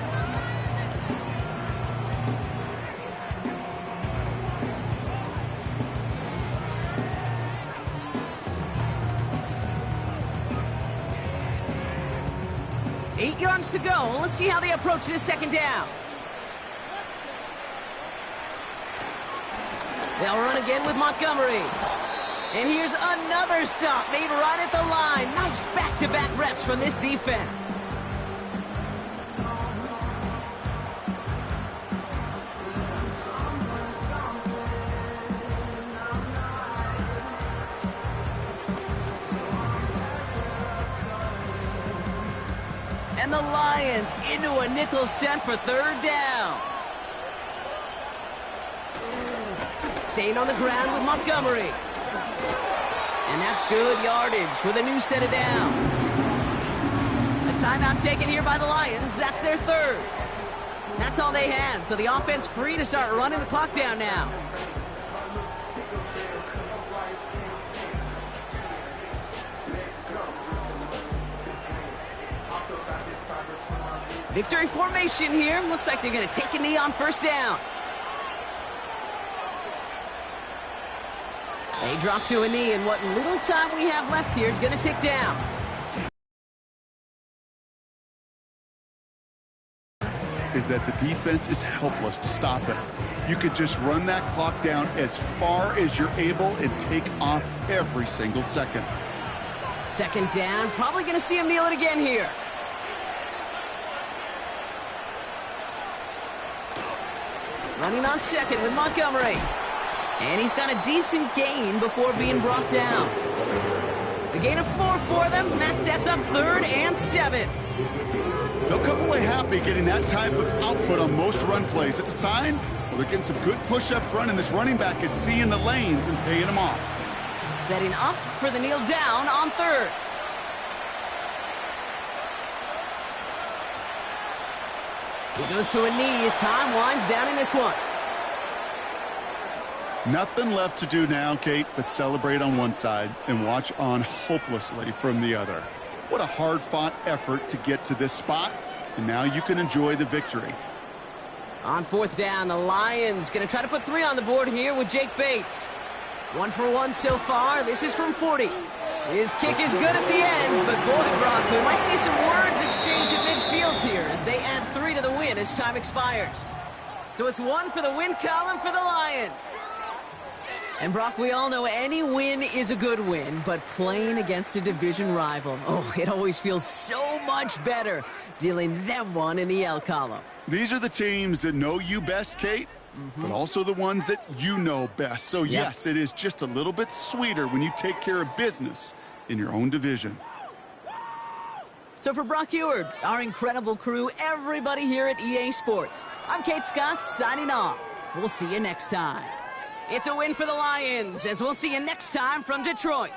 Eight yards to go. Let's see how they approach this 2nd down. They'll run again with Montgomery. And here's another stop made right at the line. Nice back-to-back reps from this defense. And the Lions into a nickel set for third down. Staying on the ground with Montgomery. And that's good yardage with a new set of downs. A timeout taken here by the Lions. That's their third. That's all they had, so the offense free to start running the clock down now. Victory formation here. Looks like they're going to take a knee on first down. They drop to a knee, and what little time we have left here is going to tick down. Is that the defense is helpless to stop it. You could just run that clock down as far as you're able and take off every single second. Second down. Probably going to see him kneel it again here. Running on second with Montgomery. And he's got a decent gain before being brought down. A gain of 4 for them. That sets up third and 7. They'll come away happy getting that type of output on most run plays. It's a sign, well, they're getting some good push up front, and this running back is seeing the lanes and paying them off. Setting up for the kneel down on third. He goes to a knee as time winds down in this one. Nothing left to do now, Kate, but celebrate on one side and watch on hopelessly from the other. What a hard-fought effort to get to this spot, and now you can enjoy the victory. On fourth down, the Lions going to try to put 3 on the board here with Jake Bates. 1 for 1 so far. This is from 40. His kick is good at the end, but boy, Brock, we might see some words exchanged at midfield here as they add 3 to the win as time expires. So it's 1 for the win column for the Lions. And Brock, we all know any win is a good win, but playing against a division rival, oh, it always feels so much better dealing them one in the L column. These are the teams that know you best, Kate, but also the ones that you know best. So, yes, it is just a little bit sweeter when you take care of business in your own division. So for Brock Eward, our incredible crew, everybody here at EA Sports, I'm Kate Scott signing off. We'll see you next time. It's a win for the Lions, as we'll see you next time from Detroit.